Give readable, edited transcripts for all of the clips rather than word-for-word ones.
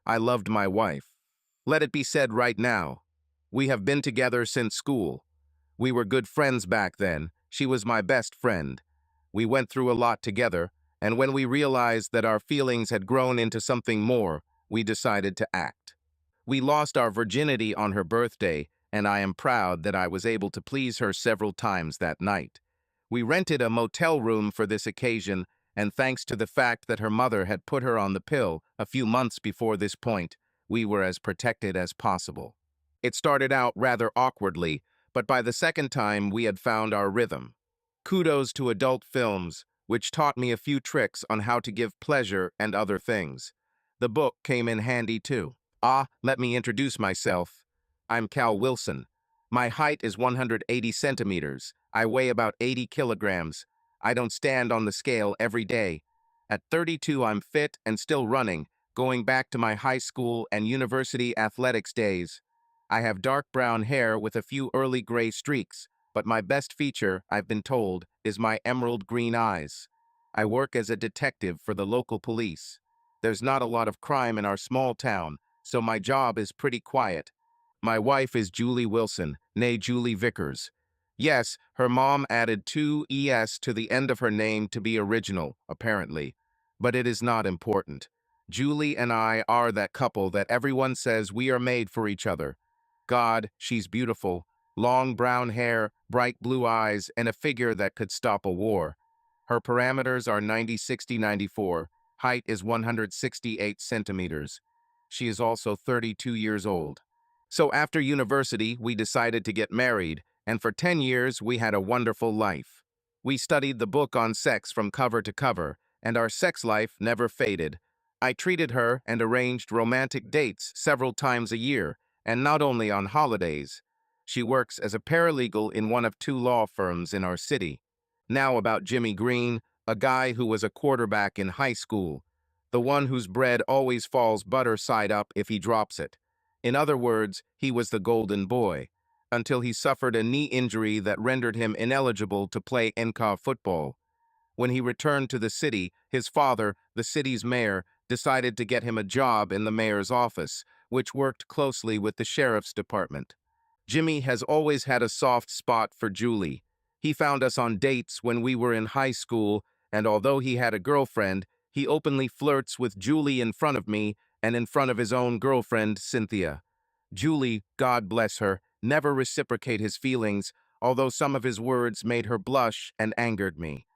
I loved my wife. Let it be said right now. We have been together since school. We were good friends back then. She was my best friend. We went through a lot together, and when we realized that our feelings had grown into something more, we decided to act. We lost our virginity on her birthday, and I am proud that I was able to please her several times that night. We rented a motel room for this occasion, and thanks to the fact that her mother had put her on the pill a few months before this point, we were as protected as possible. It started out rather awkwardly, but by the second time we had found our rhythm. Kudos to adult films, which taught me a few tricks on how to give pleasure and other things. The book came in handy too. Let me introduce myself. I'm Cal Wilson. My height is 180 centimeters. I weigh about 80 kilograms. I don't stand on the scale every day. At 32, I'm fit and still running, going back to my high school and university athletics days. I have dark brown hair with a few early gray streaks, but my best feature, I've been told, is my emerald green eyes. I work as a detective for the local police. There's not a lot of crime in our small town, so my job is pretty quiet. My wife is Julie Wilson, née Julie Vickers. Yes, her mom added two ES to the end of her name to be original, apparently. But it is not important. Julie and I are that couple that everyone says we are made for each other. God, she's beautiful. Long brown hair, bright blue eyes, and a figure that could stop a war. Her parameters are 90-60-94. Height is 168 centimeters. She is also 32 years old. So after university, we decided to get married, and for 10 years we had a wonderful life. We studied the book on sex from cover to cover, and our sex life never faded. I treated her and arranged romantic dates several times a year, and not only on holidays. She works as a paralegal in one of two law firms in our city. Now about Jimmy Green, a guy who was a quarterback in high school, the one whose bread always falls butter side up if he drops it. In other words, he was the golden boy, until he suffered a knee injury that rendered him ineligible to play NCAA football. When he returned to the city, his father, the city's mayor, decided to get him a job in the mayor's office, which worked closely with the sheriff's department. Jimmy has always had a soft spot for Julie. He found us on dates when we were in high school, and although he had a girlfriend, he openly flirts with Julie in front of me and in front of his own girlfriend, Cynthia. Julie, God bless her, never reciprocate his feelings, although some of his words made her blush and angered me.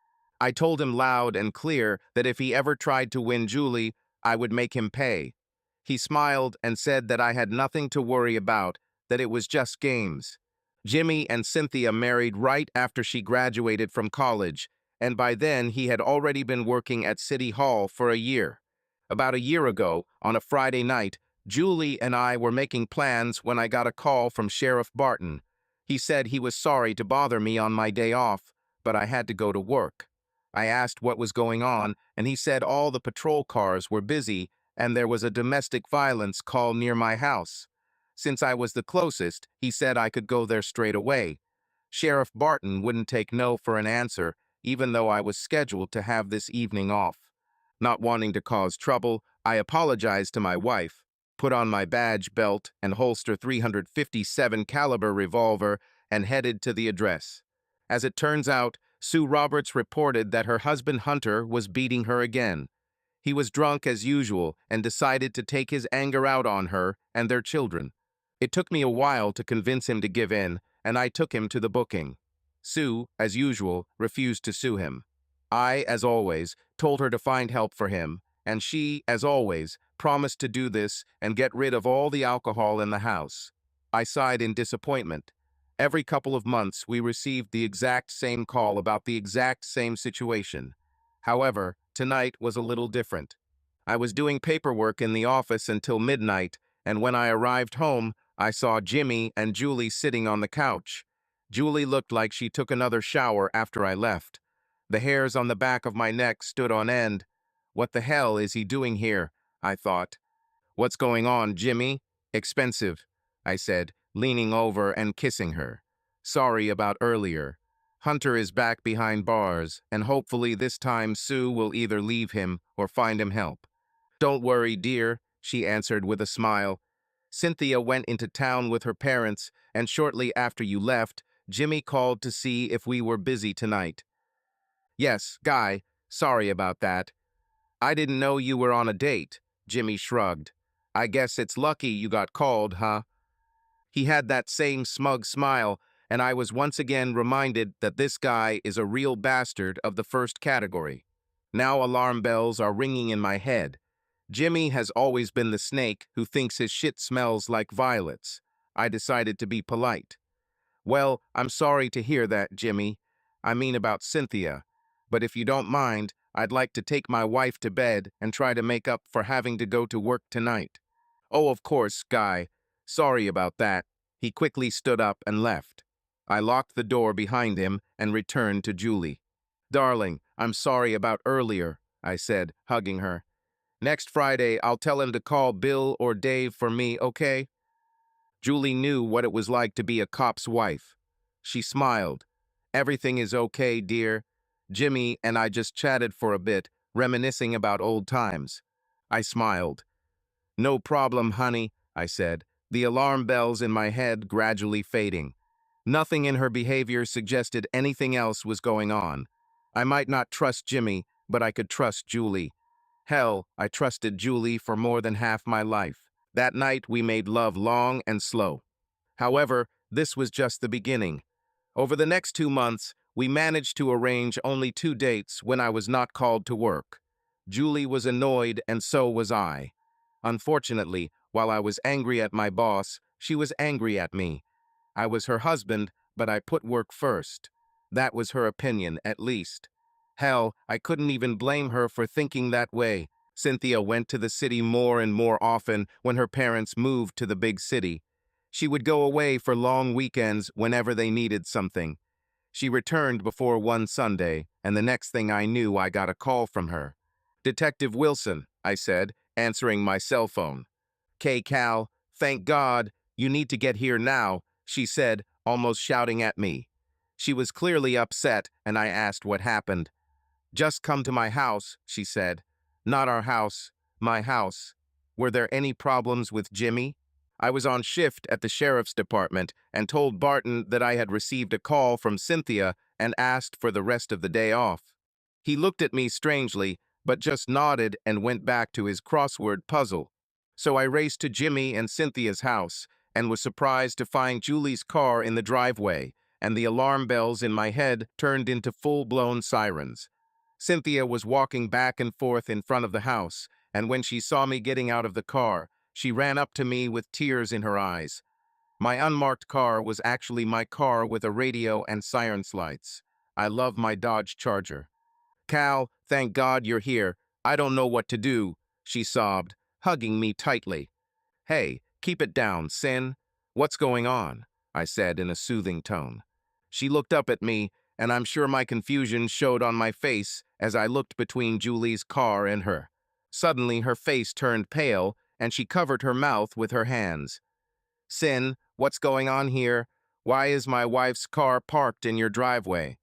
I told him loud and clear that if he ever tried to win Julie, I would make him pay. He smiled and said that I had nothing to worry about, that it was just games. Jimmy and Cynthia married right after she graduated from college, and by then he had already been working at City Hall for a year. About a year ago, on a Friday night, Julie and I were making plans when I got a call from Sheriff Barton. He said he was sorry to bother me on my day off, but I had to go to work. I asked what was going on, and he said all the patrol cars were busy and there was a domestic violence call near my house. Since I was the closest, he said I could go there straight away. Sheriff Barton wouldn't take no for an answer, even though I was scheduled to have this evening off. Not wanting to cause trouble, I apologized to my wife, put on my badge, belt, and holster 357 caliber revolver, and headed to the address. As it turns out, Sue Roberts reported that her husband Hunter was beating her again. He was drunk as usual and decided to take his anger out on her and their children. It took me a while to convince him to give in, and I took him to the booking. Sue, as usual, refused to sue him. I, as always, told her to find help for him, and she, as always, promised to do this and get rid of all the alcohol in the house. I sighed in disappointment. Every couple of months, we received the exact same call about the exact same situation. However, tonight was a little different. I was doing paperwork in the office until midnight, and when I arrived home, I saw Jimmy and Julie sitting on the couch. Julie looked like she took another shower after I left. The hairs on the back of my neck stood on end. What the hell is he doing here? I thought. What's going on, Jimmy? Expensive, I said, leaning over and kissing her. Sorry about earlier. Hunter is back behind bars, and hopefully this time Sue will either leave him or find him help. Don't worry, dear. she answered with a smile. Cynthia went into town with her parents, and shortly after you left, Jimmy called to see if we were busy tonight. Yes, Guy, sorry about that. I didn't know you were on a date, Jimmy shrugged. I guess it's lucky you got called, huh? He had that same smug smile, and I was once again reminded that this guy is a real bastard of the first category. Now alarm bells are ringing in my head. Jimmy has always been the snake who thinks his shit smells like violets. I decided to be polite. Well, I'm sorry to hear that, Jimmy. I mean about Cynthia. But if you don't mind, I'd like to take my wife to bed and try to make up for having to go to work tonight. Oh, of course, Guy. Sorry about that. He quickly stood up and left. I locked the door behind him and returned to Julie. Darling, I'm sorry about earlier, I said, hugging her. Next Friday, I'll tell him to call Bill or Dave for me, okay? Julie knew what it was like to be a cop's wife. She smiled. Everything is okay, dear. Jimmy and I just chatted for a bit, reminiscing about old times. I smiled. No problem, honey, I said, the alarm bells in my head gradually fading. Nothing in her behavior suggested anything else was going on. I might not trust Jimmy, but I could trust Julie. Hell, I trusted Julie for more than half my life. That night we made love long and slow. However, this was just the beginning. Over the next 2 months, we managed to arrange only 2 dates when I was not called to work. Julie was annoyed and so was I. Unfortunately, while I was angry at my boss, she was angry at me. I was her husband, but I put work first. That was her opinion, at least. Hell, I couldn't even blame her for thinking that way. Cynthia went to the city more and more often when her parents moved to the big city. She would go away for long weekends whenever they needed something. She returned before one Sunday, and the next thing I knew, I got a call from her. Detective Wilson, I said, answering my cell phone. Cal, thank God, you need to get here now, she said, almost shouting at me. She was clearly upset, and I asked what happened. Just come to my house, she said. Not our house, my house. Were there any problems with Jimmy? I was on shift at the sheriff's department and told Barton that I had received a call from Cynthia and asked for the rest of the day off. He looked at me strangely, but just nodded and went back to his crossword puzzle. So I raced to Jimmy and Cynthia's house and was surprised to find Julie's car in the driveway, and the alarm bells in my head turned into full-blown sirens. Cynthia was walking back and forth in front of the house, and when she saw me getting out of the car, she ran up to me with tears in her eyes. My unmarked car was actually my car with a radio and sirens lights. I love my Dodge Charger. Cal, thank God you're here. I don't know what to do, she sobbed, hugging me tightly. Hey, keep it down, Sin. What's going on? I said in a soothing tone. She looked up at me, and I'm sure my confusion showed on my face as I looked between Julie's car and her. Suddenly, her face turned pale, and she covered her mouth with her hands. Sin, what's going on here? Why is my wife's car parked in your driveway?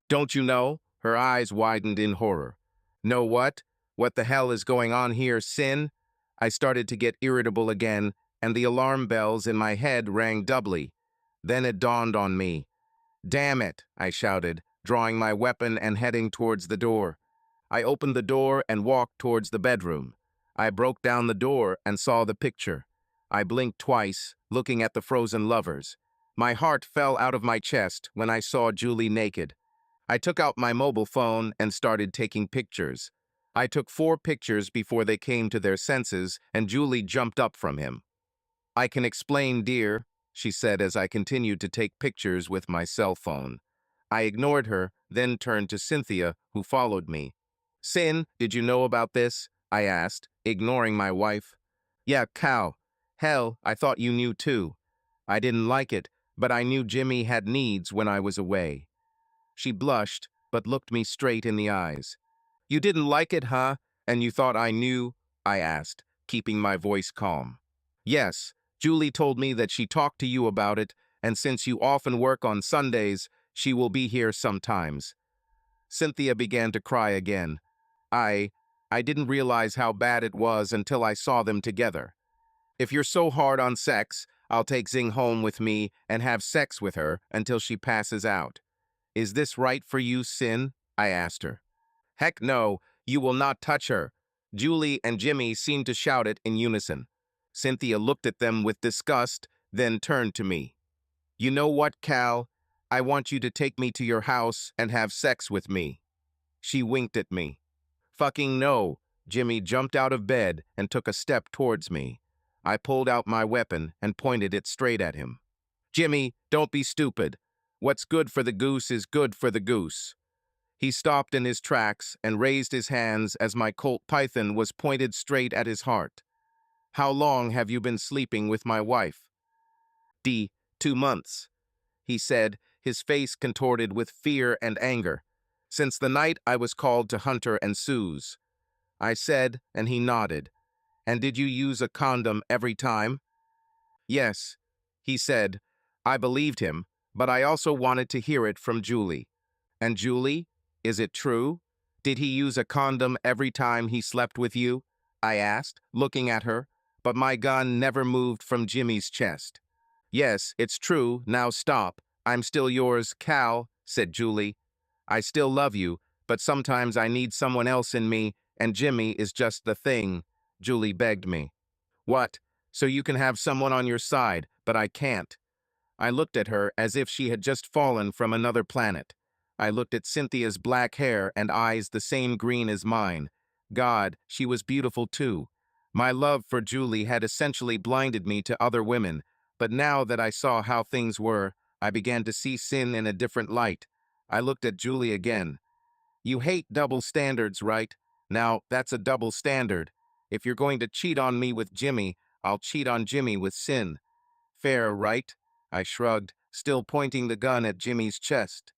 Don't you know? Her eyes widened in horror. Know what? What the hell is going on here, Sin? I started to get irritable again, and the alarm bells in my head rang doubly. Then it dawned on me. Damn it, I shouted, drawing my weapon and heading towards the door. I opened the door and walked towards the bedroom. I broke down the door and saw the picture. I blinked twice, looking at the frozen lovers. My heart fell out of my chest when I saw Julie naked. I took out my mobile phone and started taking pictures. I took 4 pictures before they came to their senses, and Julie jumped up from him. I can explain, dear, she said as I continued to take pictures with my cell phone. I ignored her, then turned to Cynthia, who followed me. Sin, did you know about this? I asked, ignoring my wife. Yeah, Cal. Hell, I thought you knew too. I didn't like it, but I knew Jimmy had needs when I was away. She blushed, but looked me straight in the eyes. You didn't like it, huh? And you thought I knew? I asked, keeping my voice calm. Yes, Julie told me that she talked to you about it, and since you often work on Sundays, she will be here sometimes. Cynthia began to cry again. I didn't realize how bad it was until I saw them together. If you're so hard on sex, I'll take Zing home with me and have sex with her until she passes out. Is this right for you, Sin? I asked her. Heck no, you will not touch her. Julie and Jimmy seemed to shout it in unison. Cynthia looked at them with disgust, then turned to me. You know what, Cal? I want you to take me to your house and have sex with me. She winked at me. Fucking no. Jimmy jumped out of bed and took a step towards me. I pulled out my weapon and pointed it straight at him. Jimmy, don't be stupid. What's good for the goose is good for the goose. He stopped in his tracks and raised his hands as my Colt Python was pointed straight at his heart. How long have you been sleeping with my wife? 2 months, he said, his face contorted with fear and anger. Since the night I was called to Hunter and Sue's. I said, and he nodded. And did you use a condom every time? Yes, he said. I believed him, but I also wanted to hear it from Julie. And Julie, is it true? Did he use a condom every time he slept with you? I asked, looking at her, but my gun never moved from Jimmy's chest. Yes, it's true, now stop. I'm still yours, Cal, said Julie. I still love you, but sometimes I need someone else in me, and Jimmy is just the thing, Julie begged me. What? So you can have someone on your side, but I can't. I looked at her as if she had just fallen from another planet. I looked at Cynthia's black hair and eyes the same green as mine. God, she was beautiful too. My love for Julie had essentially blinded me to other women, but now that I saw how things were, I began to see sin in a different light. I looked at Julie again. You hate double standards, right? Now, that's a double standard. If you're going to cheat on me with Jimmy, I'll cheat on Jimmy with Sin. Fair, right? I shrugged, still pointing the gun at Jimmy's chest.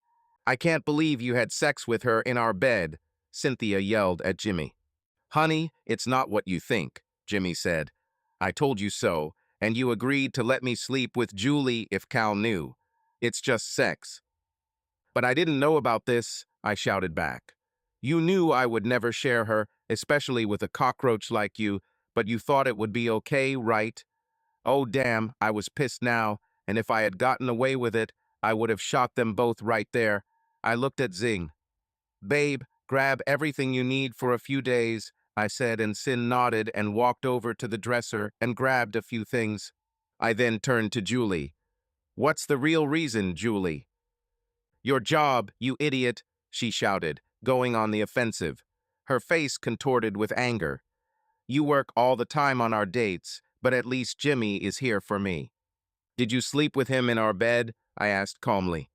I can't believe you had sex with her in our bed, Cynthia yelled at Jimmy. Honey, it's not what you think, Jimmy said. I told you so, and you agreed to let me sleep with Julie if Cal knew. It's just sex. But I didn't know about this, I shouted back. You knew I would never share her, especially with a cockroach like you, but you thought it would be okay, right? Oh damn, I was pissed now, and if I had gotten away with it, I would have shot them both right there. I looked at Zing. Babe, grab everything you need for a few days, I said, and Sin nodded and walked over to the dresser and grabbed a few things. I then turned to Julie. What's the real reason, Julie? Your job, you idiot, she shouted, going on the offensive. Her face contorted with anger. You work all the time on our dates, but at least Jimmy is here for me. Did you sleep with him in our bed? I asked calmly.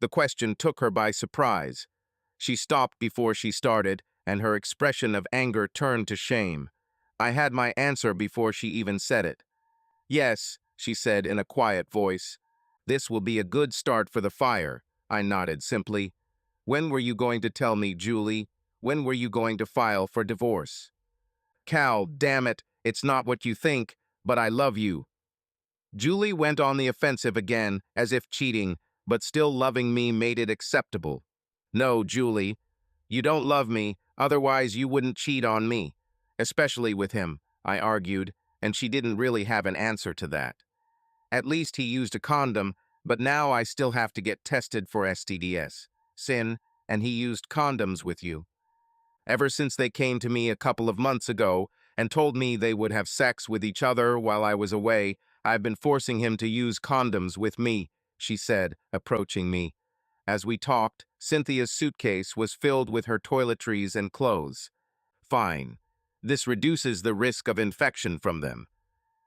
The question took her by surprise. She stopped before she started, and her expression of anger turned to shame. I had my answer before she even said it. Yes, she said in a quiet voice. This will be a good start for the fire, I nodded simply. When were you going to tell me, Julie? When were you going to file for divorce? Cal, damn it, it's not what you think, but I love you. Julie went on the offensive again, as if cheating, but still loving me made it acceptable. No, Julie, you don't love me, otherwise you wouldn't cheat on me. Especially with him, I argued, and she didn't really have an answer to that. At least he used a condom, but now I still have to get tested for STDs. Sin, and he used condoms with you. Ever since they came to me a couple of months ago and told me they would have sex with each other while I was away, I've been forcing him to use condoms with me, she said, approaching me. As we talked, Cynthia's suitcase was filled with her toiletries and clothes. Fine. This reduces the risk of infection from them.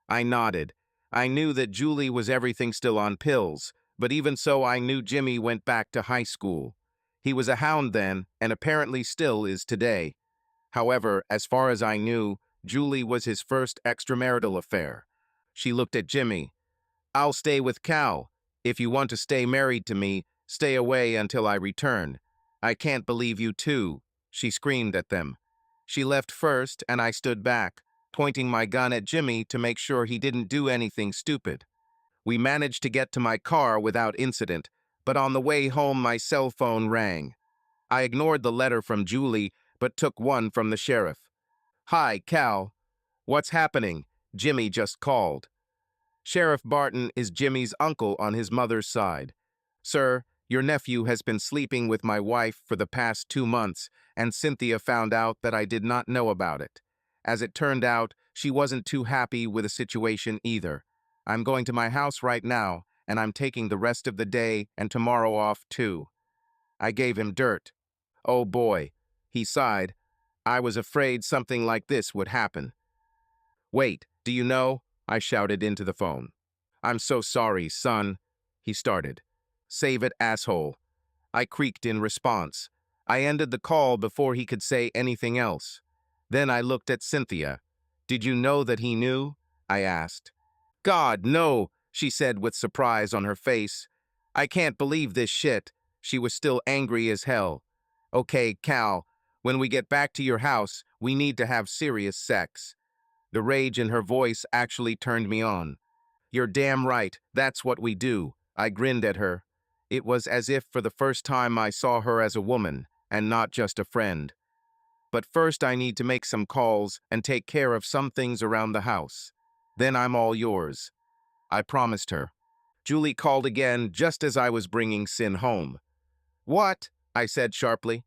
I nodded. I knew that Julie was everything still on pills, but even so I knew Jimmy went back to high school. He was a hound then, and apparently still is today. However, as far as I knew, Julie was his first extramarital affair. She looked at Jimmy. I'll stay with Cal. If you want to stay married to me, stay away until I return. I can't believe you too, she screamed at them. She left first, and I stood back, pointing my gun at Jimmy to make sure he didn't do anything stupid. We managed to get to my car without incident, but on the way home my cell phone rang. I ignored the letter from Julie, but took one from the sheriff. Hi, Cal. What's happening? Jimmy just called. Sheriff Barton is Jimmy's uncle on his mother's side. Sir, your nephew has been sleeping with my wife for the past 2 months, and Cynthia found out that I did not know about it. As it turned out, she wasn't too happy with the situation either. I'm going to my house right now, and I'm taking the rest of the day and tomorrow off too. I gave him dirt. Oh boy, he sighed. I was afraid something like this would happen. Wait, do you know? I shouted into the phone. I'm so sorry, son, he started. Save it, asshole. I creaked in response. I ended the call before he could say anything else. Then I looked at Cynthia. Did you know that he knew? I asked. God, no, she said with surprise on her face. I can't believe this shit. She was still angry as hell. Okay, Cal, when we get back to your house, we need to have serious sex. The rage in her voice actually turned me on. You're damn right, that's what we do. I grinned at her. It was as if for the first time I saw her as a woman, and not just a friend. But first I need to make some calls and take care of some things around the house. Then I'm all yours. I promised her. Julie called again just as I was bringing Sin home. What? I said sharply.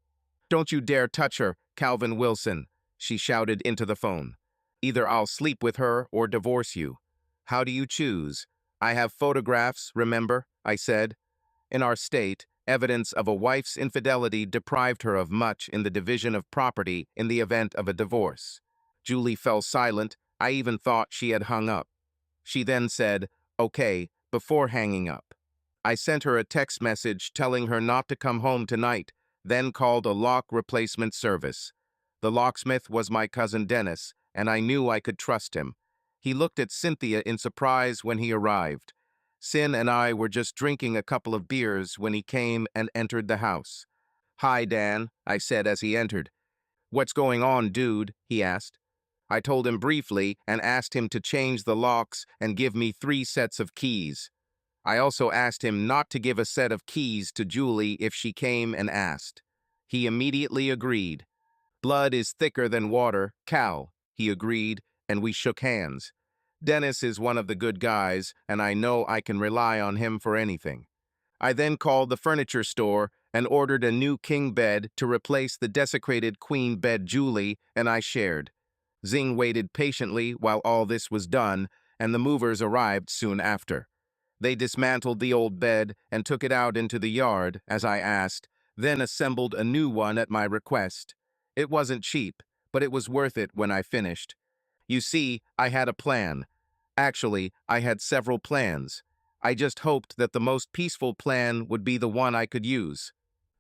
Don't you dare touch her, Calvin Wilson, she shouted into the phone. Either I'll sleep with her or divorce you. How do you choose? I have photographs, remember? I said. In our state, evidence of a wife's infidelity deprived her of much in the division of property in the event of a divorce. Julie fell silent. I even thought she had hung up. She then said, okay, before hanging up. I sent her a text message telling her not to come home tonight, then called a lock replacement service. The locksmith was my cousin Dennis, and I knew I could trust him. He looked at Cynthia in surprise when he arrived. Sin and I were just drinking a couple of beers when he came and entered the house. Hi, Dan, I said as he entered. What's going on, dude? He asked. I told him briefly and asked him to change the locks and give me 3 sets of keys. I also asked him not to give a set of keys to Julie if she came and asked. He immediately agreed. Blood is thicker than water, Cal, he agreed, and we shook hands. Dennis is one of the good guys, and I know I can rely on him for anything. I then called the furniture store and ordered a new king bed to replace the desecrated queen bed Julie and I shared. Zing waited patiently while all this was done, and the movers arrived soon after. They dismantled the old bed and took it out into the yard, as I asked, then assembled a new one at my request. It wasn't cheap, but it was worth it when I finished. You see, I had a plan. Actually, I had several plans. I just hoped that the most peaceful plan would be the one I could use.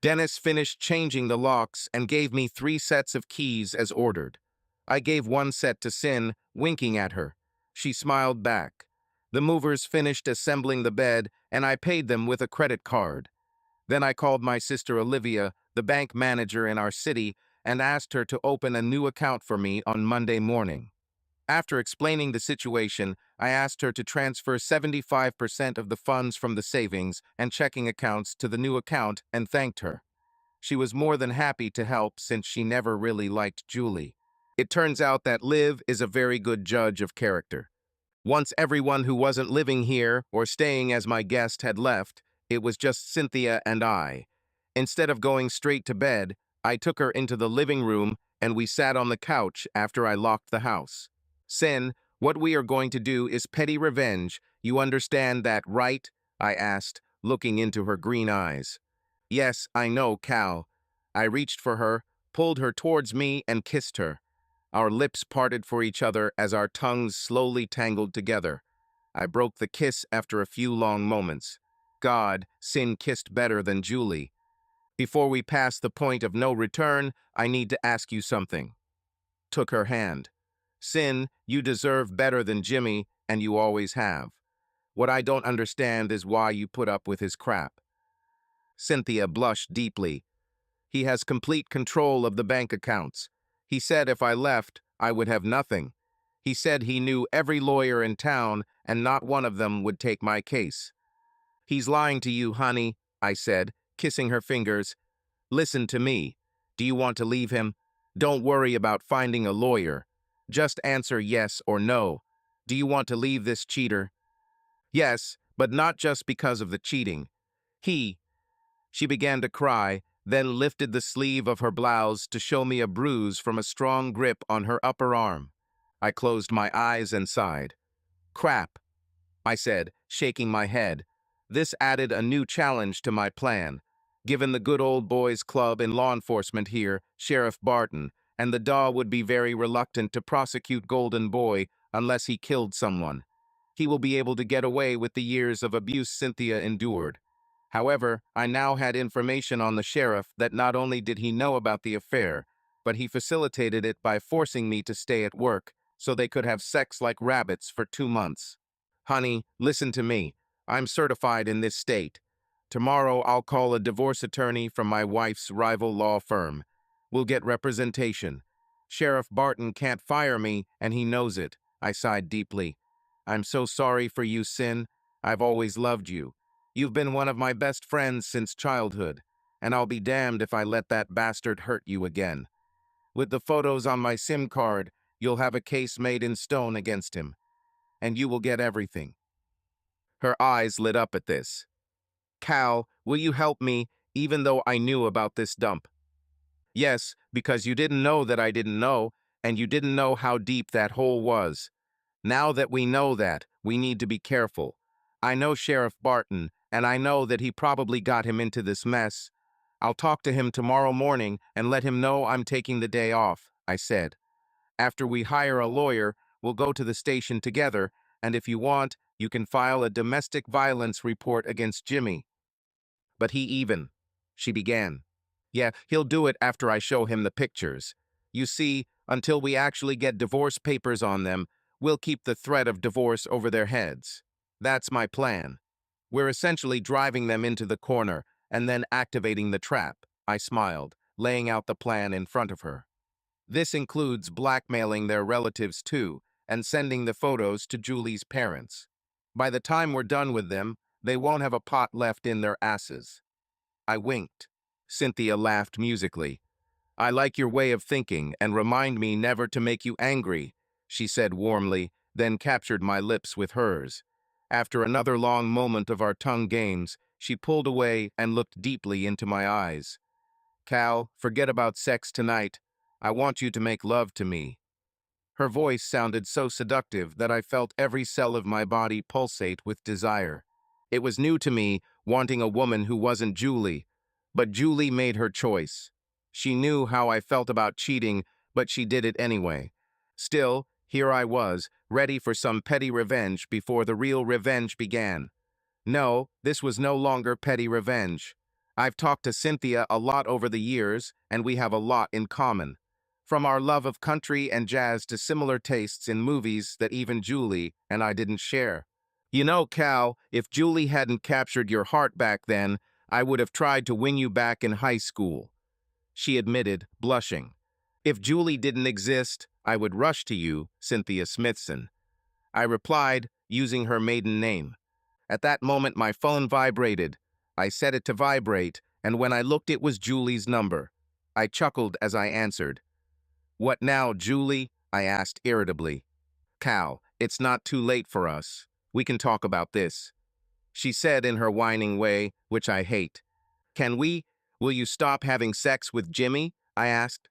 Dennis finished changing the locks and gave me 3 sets of keys as ordered. I gave 1 set to Sin, winking at her. She smiled back. The movers finished assembling the bed, and I paid them with a credit card. Then I called my sister Olivia, the bank manager in our city, and asked her to open a new account for me on Monday morning. After explaining the situation, I asked her to transfer 75% of the funds from the savings and checking accounts to the new account and thanked her. She was more than happy to help since she never really liked Julie. It turns out that Liv is a very good judge of character. Once everyone who wasn't living here or staying as my guest had left, it was just Cynthia and I. Instead of going straight to bed, I took her into the living room and we sat on the couch after I locked the house. Sin, what we are going to do is petty revenge. You understand that, right? I asked, looking into her green eyes. Yes, I know, Cal. I reached for her, pulled her towards me, and kissed her. Our lips parted for each other as our tongues slowly tangled together. I broke the kiss after a few long moments. God, Sin kissed better than Julie. Before we pass the point of no return, I need to ask you something. Took her hand. Sin, you deserve better than Jimmy, and you always have. What I don't understand is why you put up with his crap. Cynthia blushed deeply. He has complete control of the bank accounts. He said if I left, I would have nothing. He said he knew every lawyer in town, and not one of them would take my case. He's lying to you, honey, I said, kissing her fingers. Listen to me. Do you want to leave him? Don't worry about finding a lawyer. Just answer yes or no. Do you want to leave this cheater? Yes, but not just because of the cheating. He, she began to cry, then lifted the sleeve of her blouse to show me a bruise from a strong grip on her upper arm. I closed my eyes and sighed. Crap, I said, shaking my head. This added a new challenge to my plan. Given the good old boys club in law enforcement here, Sheriff Barton, and the Daw would be very reluctant to prosecute Golden Boy unless he killed someone. He will be able to get away with the years of abuse Cynthia endured. However, I now had information on the sheriff that not only did he know about the affair, but he facilitated it by forcing me to stay at work so they could have sex like rabbits for 2 months. Honey, listen to me. I'm certified in this state. Tomorrow I'll call a divorce attorney from my wife's rival law firm. We'll get representation. Sheriff Barton can't fire me, and he knows it. I sighed deeply. I'm so sorry for you, Sin. I've always loved you. You've been one of my best friends since childhood, and I'll be damned if I let that bastard hurt you again. With the photos on my SIM card, you'll have a case made in stone against him, and you will get everything. Her eyes lit up at this. Cal, will you help me, even though I knew about this dump? Yes, because you didn't know that I didn't know, and you didn't know how deep that hole was. Now that we know that, we need to be careful. I know Sheriff Barton, and I know that he probably got him into this mess. I'll talk to him tomorrow morning and let him know I'm taking the day off, I said. After we hire a lawyer, we'll go to the station together, and if you want, you can file a domestic violence report against Jimmy. But she began. Yeah, he'll do it after I show him the pictures. You see, until we actually get divorce papers on them, we'll keep the threat of divorce over their heads. That's my plan. We're essentially driving them into the corner and then activating the trap, I smiled, laying out the plan in front of her. This includes blackmailing their relatives too, and sending the photos to Julie's parents. By the time we're done with them, they won't have a pot left in their asses. I winked. Cynthia laughed musically. I like your way of thinking and remind me never to make you angry, she said warmly, then captured my lips with hers. After another long moment of our tongue games, she pulled away and looked deeply into my eyes. Cal, forget about sex tonight. I want you to make love to me. Her voice sounded so seductive that I felt every cell of my body pulsate with desire. It was new to me, wanting a woman who wasn't Julie, but Julie made her choice. She knew how I felt about cheating, but she did it anyway. Still, here I was, ready for some petty revenge before the real revenge began. No, this was no longer petty revenge. I've talked to Cynthia a lot over the years, and we have a lot in common. From our love of country and jazz to similar tastes in movies that even Julie and I didn't share. You know, Cal, if Julie hadn't captured your heart back then, I would have tried to win you back in high school, she admitted, blushing. If Julie didn't exist, I would rush to you, Cynthia Smithson. I replied, using her maiden name. At that moment, my phone vibrated. I set it to vibrate, and when I looked, it was Julie's number. I chuckled as I answered. What now, Julie? I asked irritably. Cal, it's not too late for us. We can talk about this, she said in her whining way, which I hate. Can we? Will you stop having sex with Jimmy? I asked.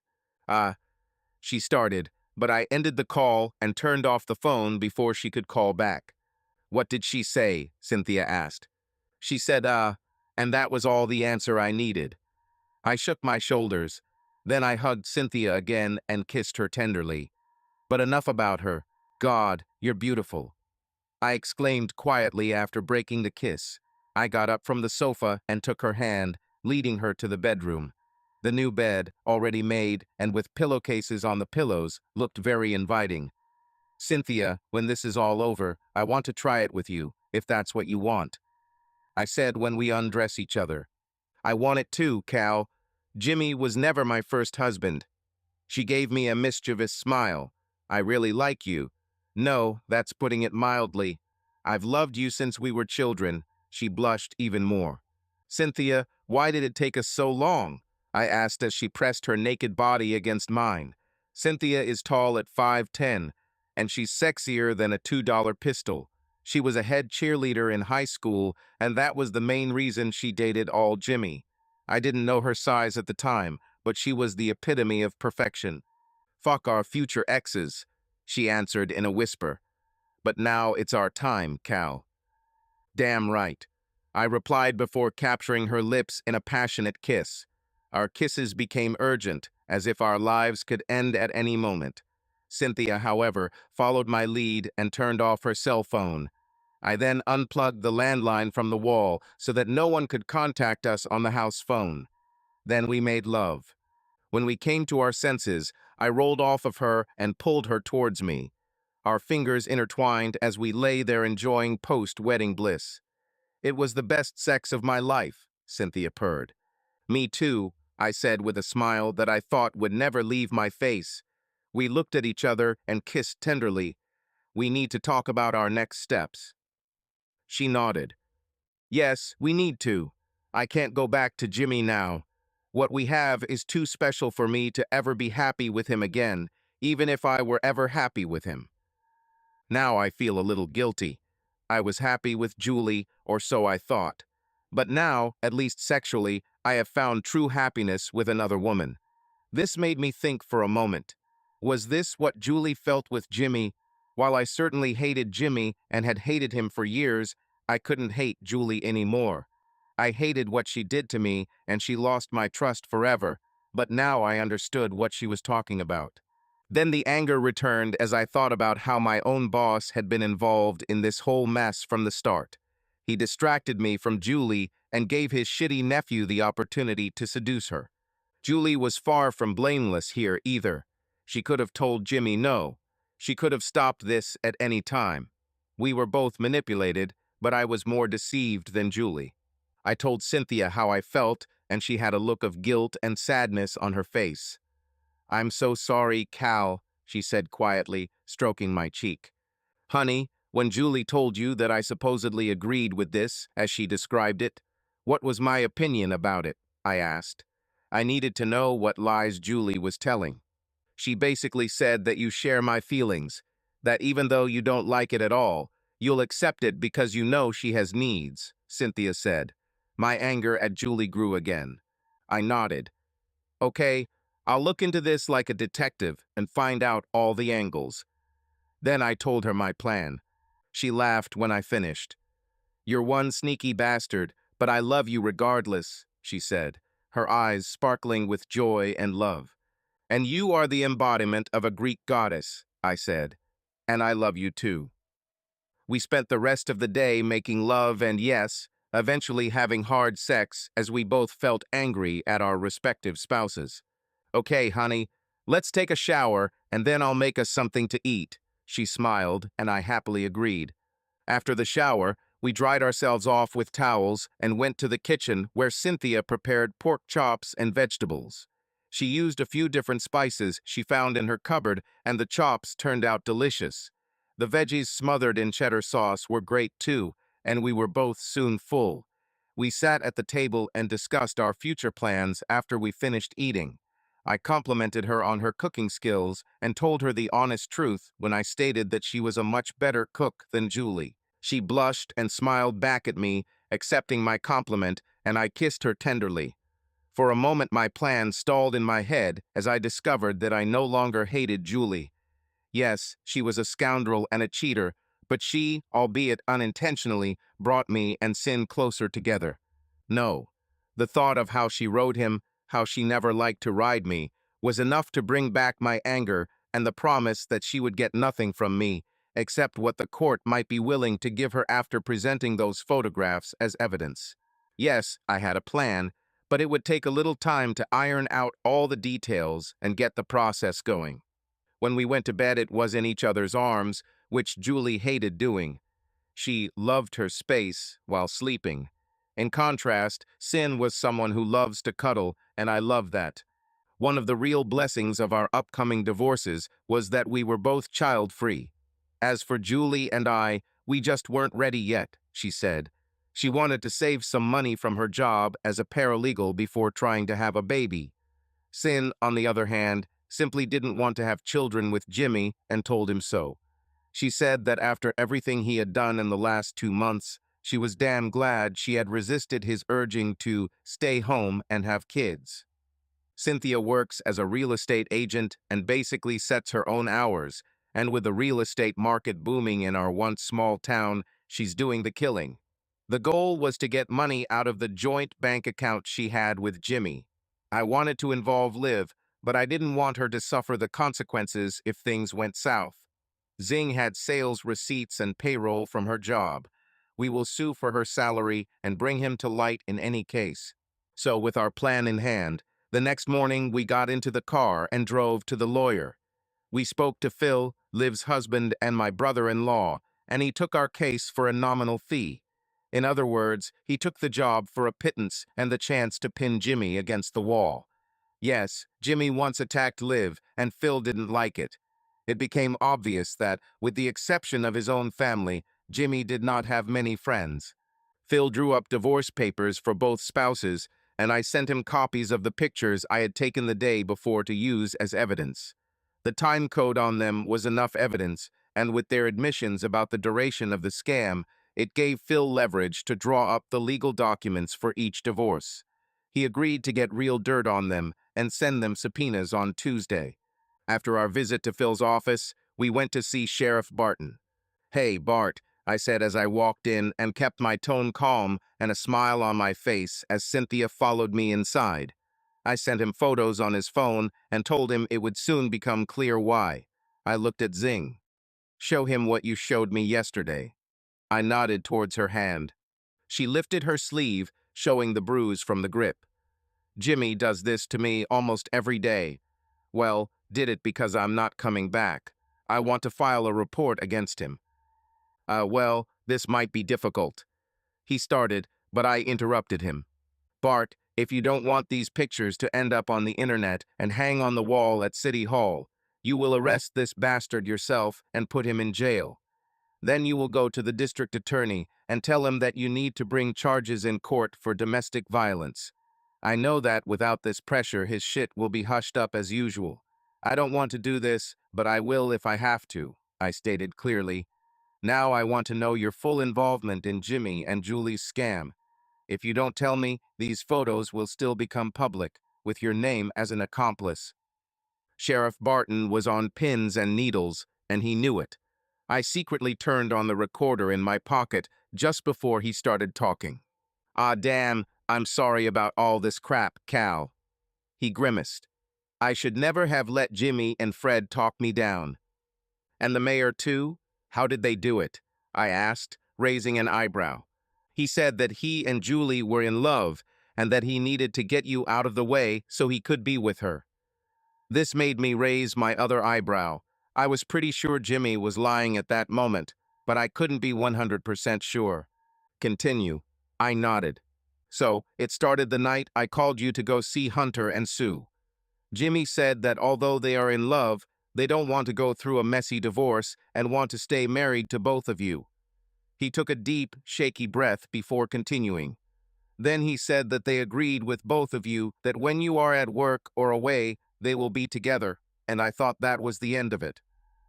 She started, but I ended the call and turned off the phone before she could call back. What did she say? Cynthia asked. She said, and that was all the answer I needed. I shook my shoulders. Then I hugged Cynthia again and kissed her tenderly. But enough about her. God, you're beautiful, I exclaimed quietly after breaking the kiss. I got up from the sofa and took her hand, leading her to the bedroom. The new bed, already made and with pillowcases on the pillows, looked very inviting. Cynthia, when this is all over, I want to try it with you, if that's what you want, I said when we undress each other. I want it too, Cal. Jimmy was never my first husband. She gave me a mischievous smile. I really like you. No, that's putting it mildly. I've loved you since we were children. She blushed even more. Cynthia, why did it take us so long? I asked as she pressed her naked body against mine. Cynthia is tall at 5'10", and she's sexier than a $2 pistol. She was a head cheerleader in high school, and that was the main reason she dated all Jimmy. I didn't know her size at the time, but she was the epitome of perfection. "Fuck our future exes," she answered in a whisper. "But now it's our time, Cal." "Damn right," I replied before capturing her lips in a passionate kiss. Our kisses became urgent, as if our lives could end at any moment. Cynthia, however, followed my lead and turned off her cell phone. I then unplugged the landline from the wall so that no one could contact us on the house phone. Then we made love. When we came to our senses, I rolled off of her and pulled her towards me. Our fingers intertwined as we lay there enjoying post-wedding bliss. "It was the best sex of my life," Cynthia purred. "Me too," I said with a smile that I thought would never leave my face. We looked at each other and kissed tenderly. "We need to talk about our next steps." She nodded. "Yes, we need to. I can't go back to Jimmy now. What we have is too special for me to ever be happy with him again, even if I were ever happy with him." Now I feel a little guilty. I was happy with Julie, or so I thought. But now, at least sexually, I have found true happiness with another woman. This made me think for a moment. Was this what Julie felt with Jimmy? While I certainly hated Jimmy and had hated him for years, I couldn't hate Julie anymore. I hated what she did to me, and she lost my trust forever. But now I understood what she was talking about. Then the anger returned as I thought about how my own boss had been involved in this whole mess from the start. He distracted me from Julie and gave his shitty nephew the opportunity to seduce her. Julie was far from blameless here either. She could have told Jimmy no. She could have stopped this at any time. We were both manipulated, but I was more deceived than Julie. I told Cynthia how I felt, and she had a look of guilt and sadness on her face. "I'm so sorry, Cal," she said quietly, stroking my cheek. "Honey, when Julie told you that I supposedly agreed with this, as she described it, what was my opinion about it?" I asked. I needed to know what lies Julie was telling. "She basically said that you share my feelings, that even though you don't like it at all, you'll accept it because you know she has needs," Cynthia said. My anger at Julie grew again. I nodded. "Okay, I'll look into this like a detective and find out all the angles." Then I told her my plan. She laughed when I finished. "You're one sneaky bastard, but I love you regardless," she said, her eyes sparkling with joy and love. "And you are the embodiment of a Greek goddess," I said. "And I love you too." We spent the rest of the day making love and, yes, eventually having hard sex as we both felt angry at our respective spouses. "Okay, honey, let's take a shower and then I'll make us something to eat." She smiled, and I happily agreed. After the shower, we dried ourselves off with towels and went to the kitchen where Cynthia prepared pork chops and vegetables. She used a few different spices she found in her cupboard, and the chops turned out delicious. The veggies smothered in cheddar sauce were great too, and we were both soon full. We sat at the table and discussed our future plans after we finished eating. I complimented her on her cooking skills and told her the honest truth when I stated that she was a much better cook than Julie. She blushed and smiled back at me, accepting my compliment, and I kissed her tenderly. For a moment my plan stalled in my head as I discovered that I no longer hated Julie. Yes, she was a scoundrel and a cheater, but she, albeit unintentionally, brought me and Sin closer together. No, the thought of how she rode him, how she never liked to ride me, was enough to bring back my anger and the promise that she would get nothing from me, except what the court might be willing to give her after presenting those photographs as evidence. Yes, I had a plan, but it would take a little time to iron out all the details and get the process going. When we went to bed, it was in each other's arms, which Julie hated doing. She loved her space while sleeping. In contrast, Sin was someone who loves to cuddle, and I love that. One of the real blessings of our upcoming divorces was that we were both child-free. As for Julie and I, we just weren't ready yet, she said. She wanted to save some money from her job as a paralegal before trying to have a baby. Sin, on the other hand, simply didn't want to have children with Jimmy and told him so. She said that after everything he had done in the last 2 months, she was damn glad she had resisted his urging to stay home and have kids. Cynthia works as a real estate agent and basically sets her own hours, and with the real estate market booming in our once small town, she's doing the killing. The goal was to get money out of the joint bank account she had with Jimmy. I wanted to involve Liv, but I didn't want her to suffer the consequences if things went south. Zing had sales receipts and payroll from her job. We will sue for her salary and bring him to light in any case. So with our plan in hand, the next morning we got into the car and drove to the lawyer. We spoke to Phil, Liv's husband, and my brother-in-law, and he took our case for a nominal fee. In other words, he took the job for a pittance and the chance to pin Jimmy against the wall. Yes, Jimmy once attacked Liv, and Phil didn't like it. It became obvious that, with the exception of his own family, Jimmy did not have many friends. Phil drew up divorce papers for both spouses, and I sent him copies of the pictures I had taken the day before to use as evidence. The time code on them was enough evidence, and with their admissions about the duration of the scam, it gave Phil leverage to draw up the legal documents for each divorce. He agreed to get real dirt on them and send them subpoenas on Tuesday. After our visit to Phil's office, we went to see Sheriff Barton. "Hey, Bart," I said as I walked in and kept my tone calm and a smile on my face as Cynthia followed me inside. I sent him photos on his phone and told him it would soon become clear why. I looked at Zing. "Show him what you showed me yesterday." I nodded towards her hand. She lifted her sleeve, showing the bruise from the grip. "Jimmy does this to me almost every day. Well, did it because I'm not coming back. I want to file a report against him." Well, this might be difficult." He started, but I interrupted him. "Bart, if you don't want these pictures to end up on the internet and hang on the wall at City Hall, you will arrest this bastard yourself and put him in jail. Then you will go to the district attorney and tell him that you need to bring charges in court for domestic violence. I know that without this pressure, his shit will be hushed up as usual. I don't want to do this, but I will if I have to," I stated clearly. "Now I want to know your full involvement in Jimmy and Julie's scam. If you don't tell me, these photos will still become public, with your name as an accomplice." Sheriff Barton was on pins and needles, and he knew it. I secretly turned on the recorder in my pocket just before he started talking. "Ah, damn, I'm sorry about all this crap, Cal." He grimaced. "I should never have let Jimmy and Fred talk me down." "And the mayor too? How did they do it?" I asked, raising an eyebrow. "He said that he and Julie were in love and that he needed to get you out of the way so he could be with her." This made me raise my other eyebrow. I was pretty sure Jimmy was lying at that moment, but I couldn't be 100% sure. "Continue." I nodded. "So, it started the night I called you to go see Hunter and Sue. Jimmy said that although they are in love, they don't want to go through a messy divorce and want to stay married to both of you." He took a deep, shaky breath before continuing. "Then he said that they agreed with both of you that when you are at work or away, they will be together, and I thought that was the end of it.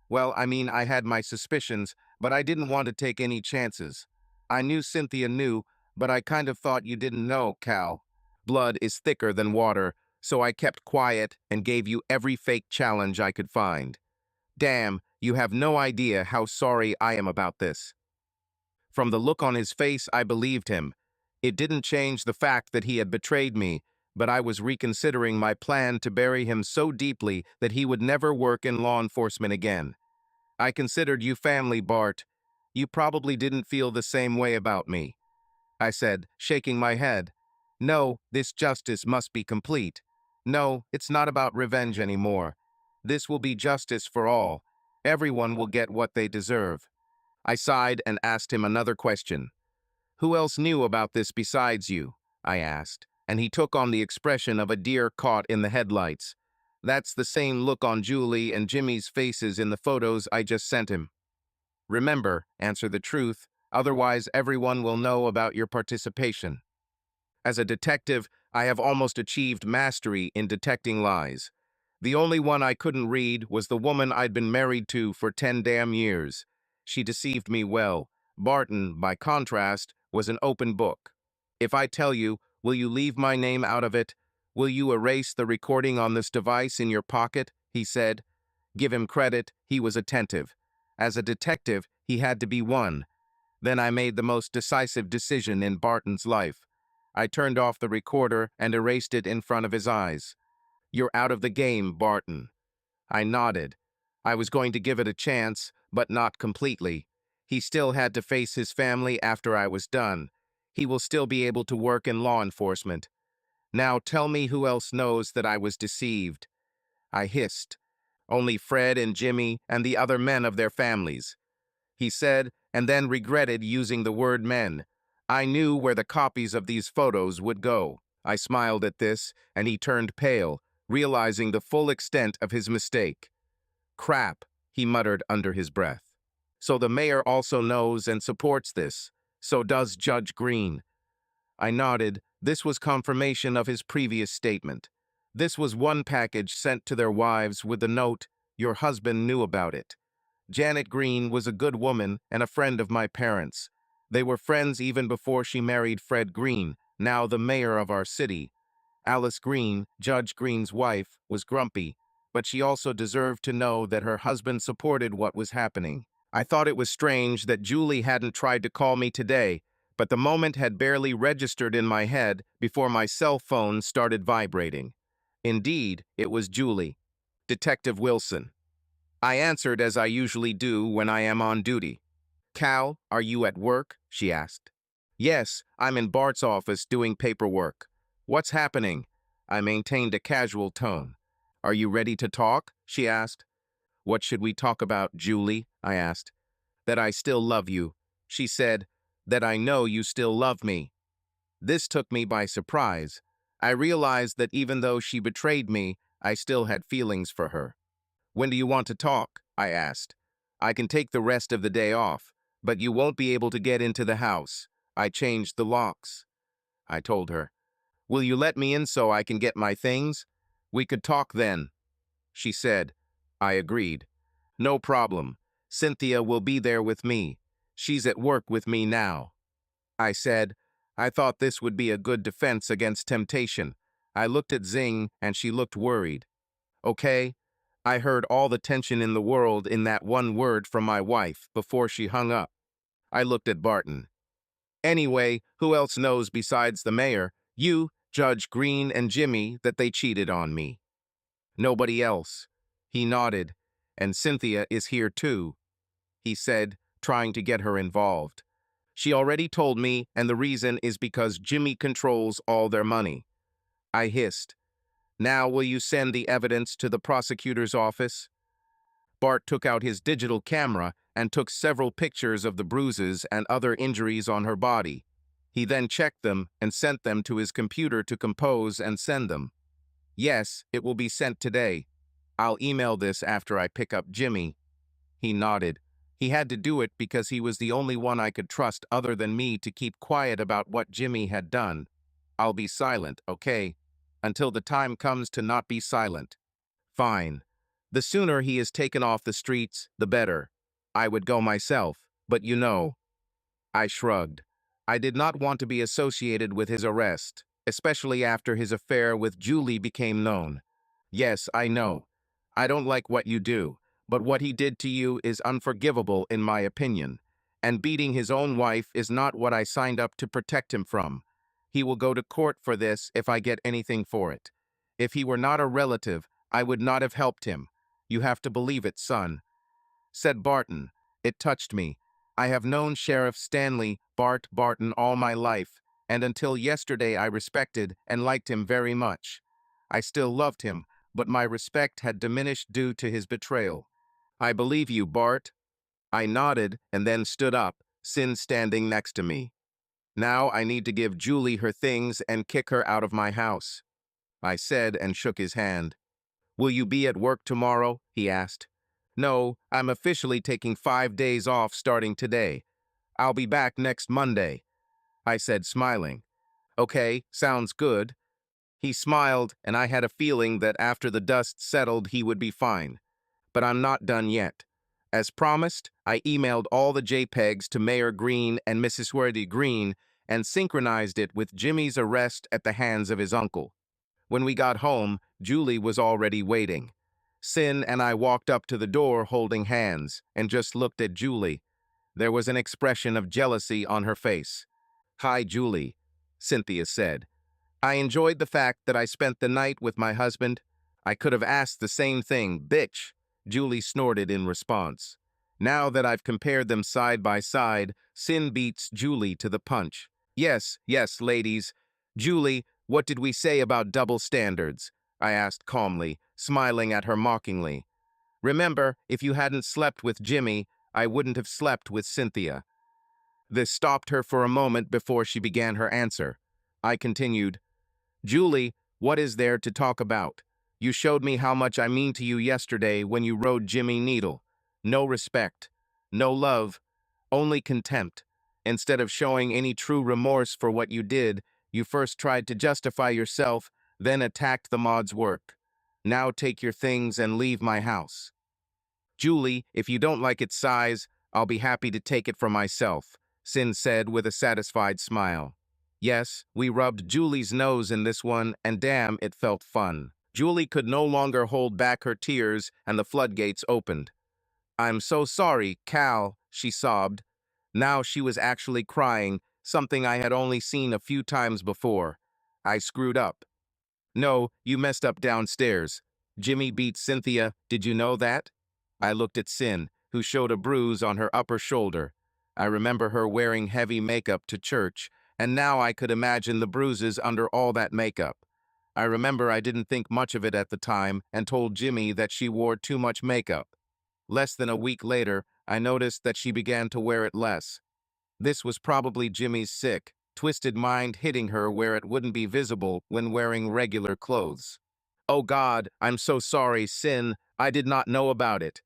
Well, I mean, I had my suspicions, but I didn't want to take any chances. I knew Cynthia knew, but I kind of thought you didn't know, Cal. Blood is thicker than water, so I kept quiet and gave you every fake challenge I could find. Damn, you have no idea how sorry I am about this." From the look on his face, I believed him. It didn't change the fact that he had betrayed me, but I was reconsidering my plan to bury him so deeply that he would never work in law enforcement again. "I considered you family, Bart. You probably didn't feel the same way about me," I said, shaking my head. "No, this justice must be complete. No, it's not about revenge anymore. This will be justice for all. Everyone will get what they deserve." I sighed and asked him another question. "Who else knew about this besides you?" I asked, and he took on the expression of a deer caught in the headlights. "That's the same look on Julie and Jimmy's faces in the photos I just sent him. Remember, answer the truth, otherwise everyone will know about your participation." As a detective, I have almost achieved mastery in detecting lies. The only one I couldn't read was the woman I'd been married to for 10 damn years. She deceived me well. Barton, by contrast, was an open book. If I tell you, will you leave my name out of it? Will you erase the recording on this device in your pocket? He said. Give him credit, he was attentive. As a detective, he had to be one. Then I made the most decisive decision in Barton's life. I turned off the recorder and erased it in front of his eyes. You're out of the game, Barton. I nodded. I was going to give it a chance, but not completely. He still had to face his family after I was done. He will still be able to work in law enforcement. Now tell me who else knows that I was deceived. I hissed. Only Fred and Jimmy and the other men of their families. He said, and then regretted using the word men. I knew where the copies of these photos would go. I smiled at this, and he turned pale, realizing the full extent of his mistake. Crap, he muttered under his breath. So the mayor also knows and supports this. So does Judge Green. I nodded. This was confirmation of his previous statement. This was one package sent to their wives with the note, "Your husband knew about it." Janet Green was a good woman and a friend of my parents. They were friends even before she married Fred Green, now the mayor of our city. Alice Green, Judge Green's wife, was grumpy, but she also deserved to know that her husband supported what was happening. I thought it was strange that Julie hadn't tried to call me today, but the moment had barely registered in my head before my cell phone started vibrating. Indeed, it was Julie. Detective Wilson. I answered as I usually do when I am on duty. Cal, are you at work? She asked. Yes, I'm in Bart's office doing paperwork. What's happening? I maintained a casual tone. Are you ready to talk? She asked. What should we talk about, Julie? I asked. That I still love you. She said, that I know you still love me. This took me by surprise. I realized that even though she betrayed me, I still had feelings for her. When do you want to talk? I asked. I can take the rest of the day off, but you won't be able to get into the house. I changed the locks. I told her. Will you let me in so I can get my things? We could talk then. She said. I agreed. No problem. Cynthia will be there with me. She's at work with me now. I said. I thought this would be a good defense against temptation. I looked at Zing and she looked worried. Okay? I heard all the tension in the world in that one word from my wife before she hung up. I looked at Barton. Anyway, who else knows besides the mayor, you, Judge Green, and Jimmy that they cheated on me? Nobody else. He nodded. And Cynthia is here too, he said, trying to get her involved. She already told me, and the reason is because Jimmy controls all their money. I hissed. Now will you send the evidence to the prosecutor's office? Bart took out his digital camera and took several pictures of the bruises and other injuries on her body. He then checked them and sent them to his computer to compose and send them. Yes, it will be sent today. I'll email this after I pick up Jimmy. He nodded. He had to do it because he was the only one I could trust other than me to keep quiet about what Jimmy had done. I'll be silent, okay? Until the time comes to not be silent. Fine. The sooner he is taken off the streets, the better. I would go myself, but you know. I shrugged. I did not want to be associated with his arrest, especially after his affair with Julie became known. Yes, I know. I don't like what you do, but what he did to you is unforgivable in my opinion, and beating his own wife is not what I signed up to protect him from. He will go to court for this if I get anything for it. If he were not a relative, I would not have helped him. You have to believe it, son. Said Barton. It touched me. I have known Sheriff Stanley Bart Barton all my life, and until yesterday I respected and liked him very much. I still loved him, but my respect had diminished due to his betrayal. I believe you, Bart. I nodded and then stood up, Sin standing next to me. Now I need to give Julie her things and kick her out of my house, I said and shook his hand. Will you be at work tomorrow? He asked. No, I'm officially taking 5 days off starting today. I'll be back next Monday, I said, smiling. Okay, sounds good. He smiled, and I had a feeling that after the dust settled, he would be fine. But I'm not done yet. As promised, I emailed all the JPEGs to Mayor Green and Mrs. Worthy Green and synchronized it with Jimmy's arrest at the hands of his uncle. When we got home, Julie was already waiting. Sin and I walked up to the door holding hands and just looked at Julie. There was an expression of jealousy on her face. "Hi, Julie," Cynthia said. "I enjoyed the fact that I spent the night with my husband. I could have asked the same thing, bitch," Julie snorted in response. Now that I've compared them side by side, Sin beats Julie to the punch. "Yes, yes, ladies. Julie, what did we say about double standards?" I asked calmly, smiling at her mockingly. "Remember, if you hadn't slept with Jimmy, I wouldn't have slept with Cynthia." This stopped her for a moment before she began her answer. I continued, "Julie, what is there to talk about? You showed me how much I mean to you yesterday when you rode Jimmy Needle. No respect, no love, only contempt. Instead of showing any true remorse for what you did, you first tried to justify yourself, then attacked the mod's work. Now take your things and leave my house." "Julie, if you don't like its size, I'll be happy to take it for myself," Sin said with a satisfied smile. Yes, we rubbed Julie's nose in this one, and damn, it felt fun. Julie could no longer hold back her tears, and the floodgates opened. "I'm so sorry, Cal," she sobbed. Now she was actually crying, something I had only seen a few times before. "I screwed up." "No, you messed up downstairs. Jimmy beat Cynthia, did you know that?" I looked at Sin, who showed a bruise on her upper shoulder. I remember her wearing heavy makeup to church, and now I could imagine the bruises under all that makeup. I remember I didn't think much of it at the time and told Jimmy that she wore too much makeup. Less than a week later, I noticed that she began to wear it less. This was probably Jimmy's sick, twisted mind hitting her where it wouldn't be visible when wearing regular clothes. "Oh God, I'm so sorry, Sin. I did not know about it."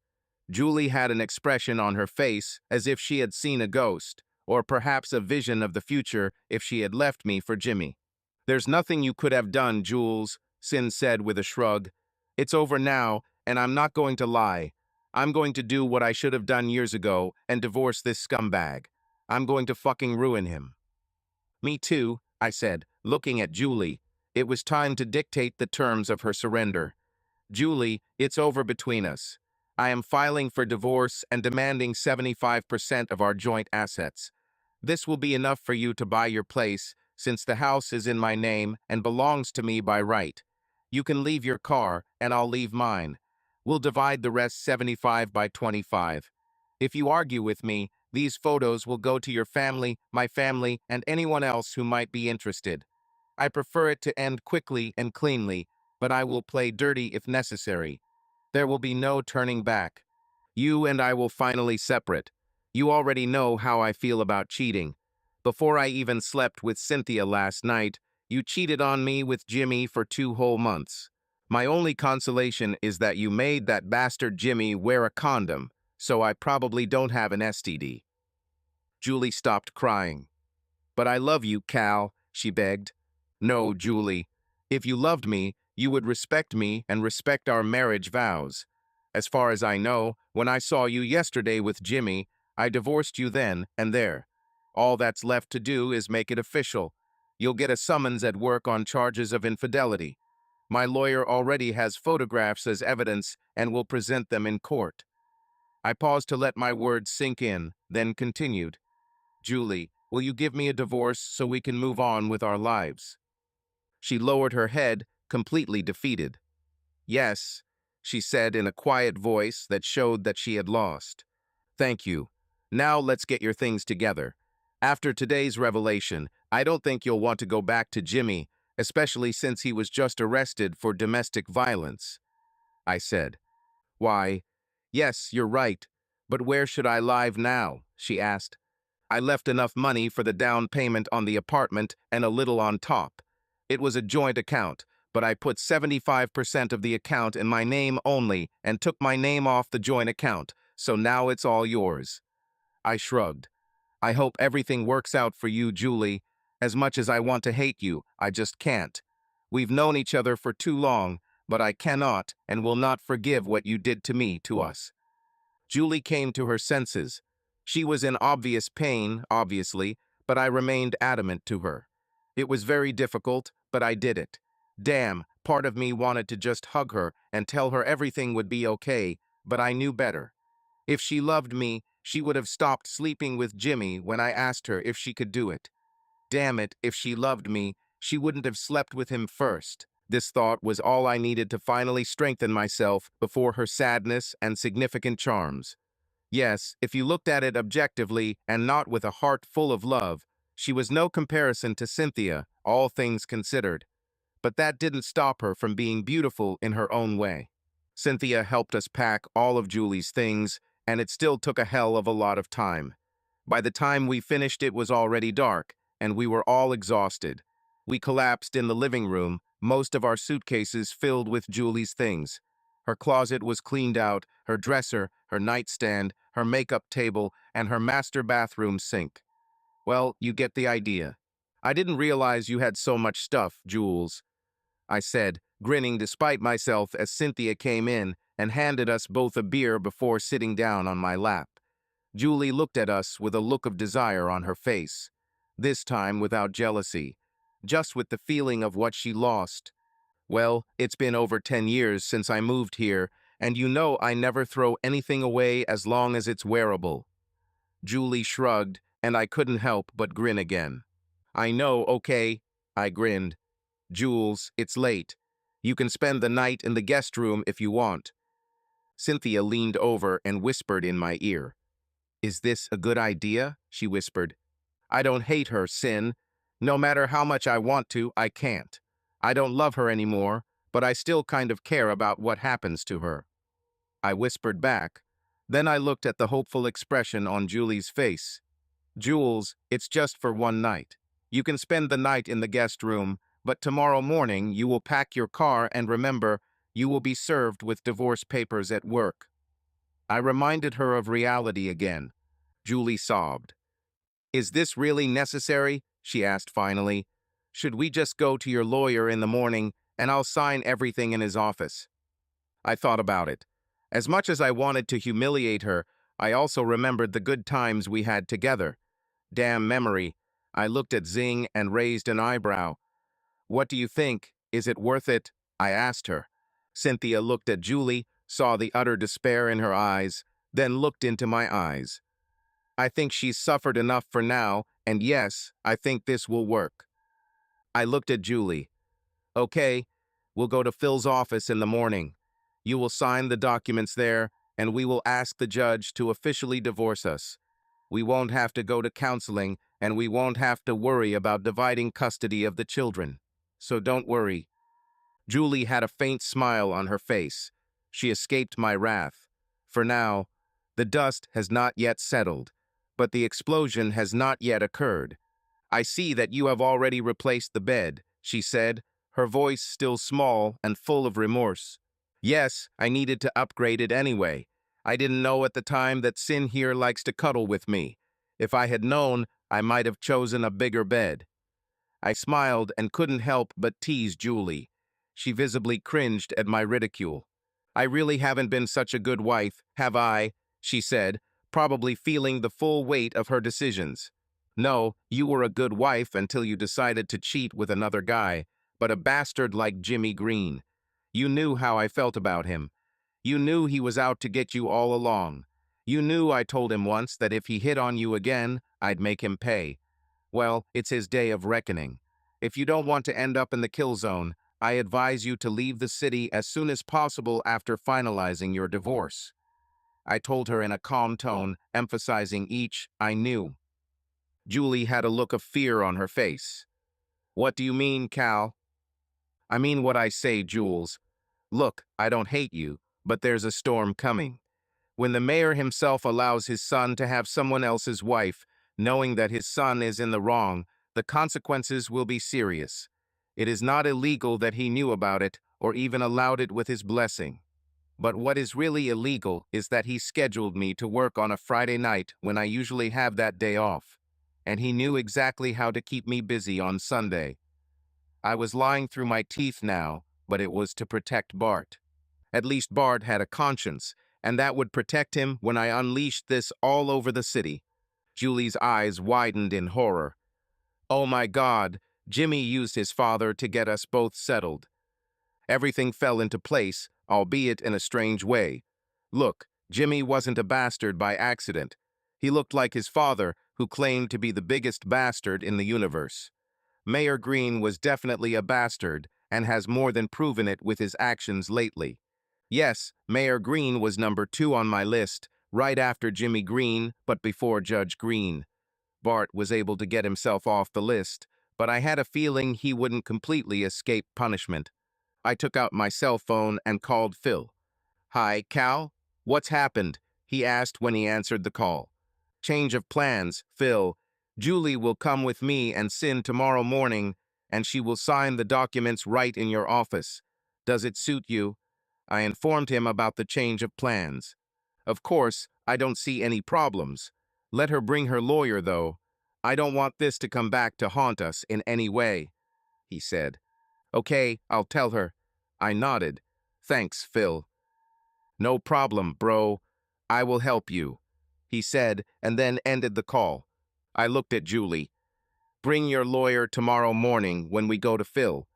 Julie had an expression on her face as if she had seen a ghost, or perhaps a vision of the future if she had left me for Jimmy. "There's nothing you could have done, Jules," Sin said with a shrug. "It's over now, and I'm not going to lie. I'm going to do what I should have done years ago and divorce this scumbag. I'm going to fucking ruin him." "Me too," I said, looking at Julie. It was time to dictate the terms of her surrender. "Julie, it's over between us. I am filing for divorce and demanding 75% of our joint assets. This will be enough for you to buy your place, since the house is in my name and belongs to me by right. You can leave your car, and I'll leave mine. We'll divide the rest 75 by 25. If you argue with me, these photos will go to your family, my family, and anyone else who might be interested. I prefer it to end quickly and cleanly, but I will play dirty if necessary. There will be no turning back. You and I will finally separate. You already know how I feel about cheating. Before I even slept with Cynthia last night, you cheated on me with Jimmy for 2 whole months. My only consolation is that you made that bastard Jimmy wear a condom, so I probably don't have an STD." Julie stopped crying. "But I love you, Cal," she begged. "No, Julie. If you loved me, you would respect me and respect our marriage vows. As far as I know, when I saw you yesterday with Jimmy, I divorced you then and there. All that's left to do is make it official. You'll get a summons at work on charges of infidelity. My lawyer already has photographs as evidence and will present them in court." I paused to let my words sink in, then continued. "Julie, will you give me a divorce so we can move on with our lives?" She lowered her head, completely defeated. "Yes," she said in a quiet voice that showed that she had lost. "Thank you. Now let's get your things together. After today's revelation, I don't think you'll want to go back to Jimmy, especially since he was just arrested for domestic violence," I said. "Why, yes, you're right. But where should I live now?" she asked. "I left enough money for the down payment on the apartment and a little on top. It was a joint account, but I put 75% of the account in my name only and took my name off the joint account, so now it's all yours." I shrugged. "I hope everything works out for you, Julie. As much as I want to hate you, I just can't. We've known each other for too long, but I cannot and will not forgive what you did to me, to us." Julie came to her senses. She was in obvious pain, obviously, but I remained adamant to her. It was very difficult, but I did it. Damn, part of me wanted to just hug her and tell her everything would be okay, but I knew better. If she loved me, she would have stopped sleeping with Jimmy when I asked her if she could do it. Damn it, if she loved me, she wouldn't have slept with him first. This thought was all I needed to finally strengthen myself before her sadness and significant charms. Yes, if you looked at it objectively and not with a heart full of love, she was no comparison to Cynthia, all things considered. But that didn't stop her from being beautiful in her own way. Cynthia helped us pack all of Julie's things, and it still took a hell of a lot of time. By the time we finished, it was already dark, and we were all exhausted. We collapsed in the living room, most of our suitcases filled with Julie's things. Her closet was cleaned out, her dresser, her nightstand, her makeup table, and her master bathroom sink. Well, you get the idea. I didn't realize you had so much stuff, Jules, I said, grinning despite myself as Cynthia came in and handed us both a beer before sitting down on my lap. Julie looked at us with a look of desire on her face, this time without jealousy, just with the feeling of what she lost. Well, it's been over 10 years since I moved here, and you know I never throw anything away as long as it's wearable. Julie shrugged, and I couldn't help but grin again. I know, okay, I grinned. Jules, it's late. You can spend the night in the guest room if you want. Cynthia leaned over and whispered in my ear. Is this a good idea? She whispered. I don't hate her, Sin. No matter how much I want to, I can't. I don't love her anymore, but I still kind of care about what happens to her. I whispered back. Then I looked at the hopeful expression on Julie's face. Jules, it's just for one night. You can spend the night in the guest room, but tomorrow morning you will pack your car and remember, you will be served with divorce papers at work. I reminded her of reality again. Julie sobbed. Is this really necessary? She asked finally. Should we just go to your lawyer in the morning and I'll sign everything in his office? I thought about it. As much as I wanted to humiliate her, I also remembered the good times we had together. Damn memory. I looked at Zing and raised an eyebrow. What do you think? Is it worth it? I asked her. Cynthia looked at Julie, saw the utter despair in her eyes, then looked into my eyes. I think she's suffered enough for now, and yes, I think this will work. I looked at Julie. Okay, we'll go to Phil's office in the morning. You will sign the documents there, and we will ask the judge to officially divorce us. We won't have to go to counseling, and we won't have to worry about dividing custody of the children. So don't worry. Julie had a faint smile on her face. She escaped my wrath. For now, the dust has not yet settled, but the explosion has not yet occurred. I see that you have already replaced the bed, she said, her voice still small and full of remorse. Yes, I needed to upgrade it anyway. I didn't know at the time that Sin here likes to cuddle with me. If I had known, I might have chosen a bigger bed. I smiled and couldn't help but tease Julie. She visibly cringed at my ridicule. I really haven't been such a good wife, have I? She said, probably feeling the full weight of her decisions. No, you were a good wife until you decided to cheat with another guy, but a bastard like Jimmy Green. You knew how I felt about him. You knew he was out to get you all along. You knew I told him once that if he hit on you again, I'd make him pay. Well, it's his day of reckoning. If you don't want to end up in the kill zone, I advise you to leave the city as soon as possible after finalizing your divorce. I told her in a calm tone, emphasizing each I knew. Julie had a look of fear on her face. What do you mean, Cal? I mean what I say, Jules. Look, I don't hate you, but there's a storm coming. When the mayor himself allows his son to have someone else's wife, knowing that his son is in the wrong, the consequences will be serious. It is not illegal that he knew about it or even allowed it with his blessing. But what is really illegal is that he scheduled me to work on a Friday night when I usually have that day off. And he knew exactly how to keep me busy on Sunday. I was lying through my teeth now, but it was to protect Bart. At least Bart had a conscience, and that would protect him when I unleashed this all over the city. Julie's eyes widened in horror. Oh my God, Jimmy used his father to get us both settled. Everything fell into place, albeit in a strange way. Look, Jimmy wasn't a bastard by accident. He looked like his father, who claimed to be the biggest bastard in the universe. Mayor Green was definitely a bastard, and has more than proven it with his actions lately. Yes, Mayor Green was number 2 on my list, right after Jimmy Green, but before Judge Green. Bart was able to get himself off the list, but I had a feeling he wouldn't completely escape punishment. I took out my cell phone and called Phil. "Hi, Cal? What's happened?" he asked when he answered the call. "Change of plans, Phil. Julie will come with me and Sin tomorrow morning, and she will sign the documents right in your office. Does it suit you?" I informed him about the change of plans. "Of course, I don't see any problems. Let her bring her lawyer, though. I don't want this to come back to haunt us in any way," he said. "Okay, I'll tell her." I nodded. "Thanks, Phil." "No problem, bro. I will help you," he said, and then ended the call. I looked at Julie. "Bring your lawyer tomorrow morning when we go to Phil."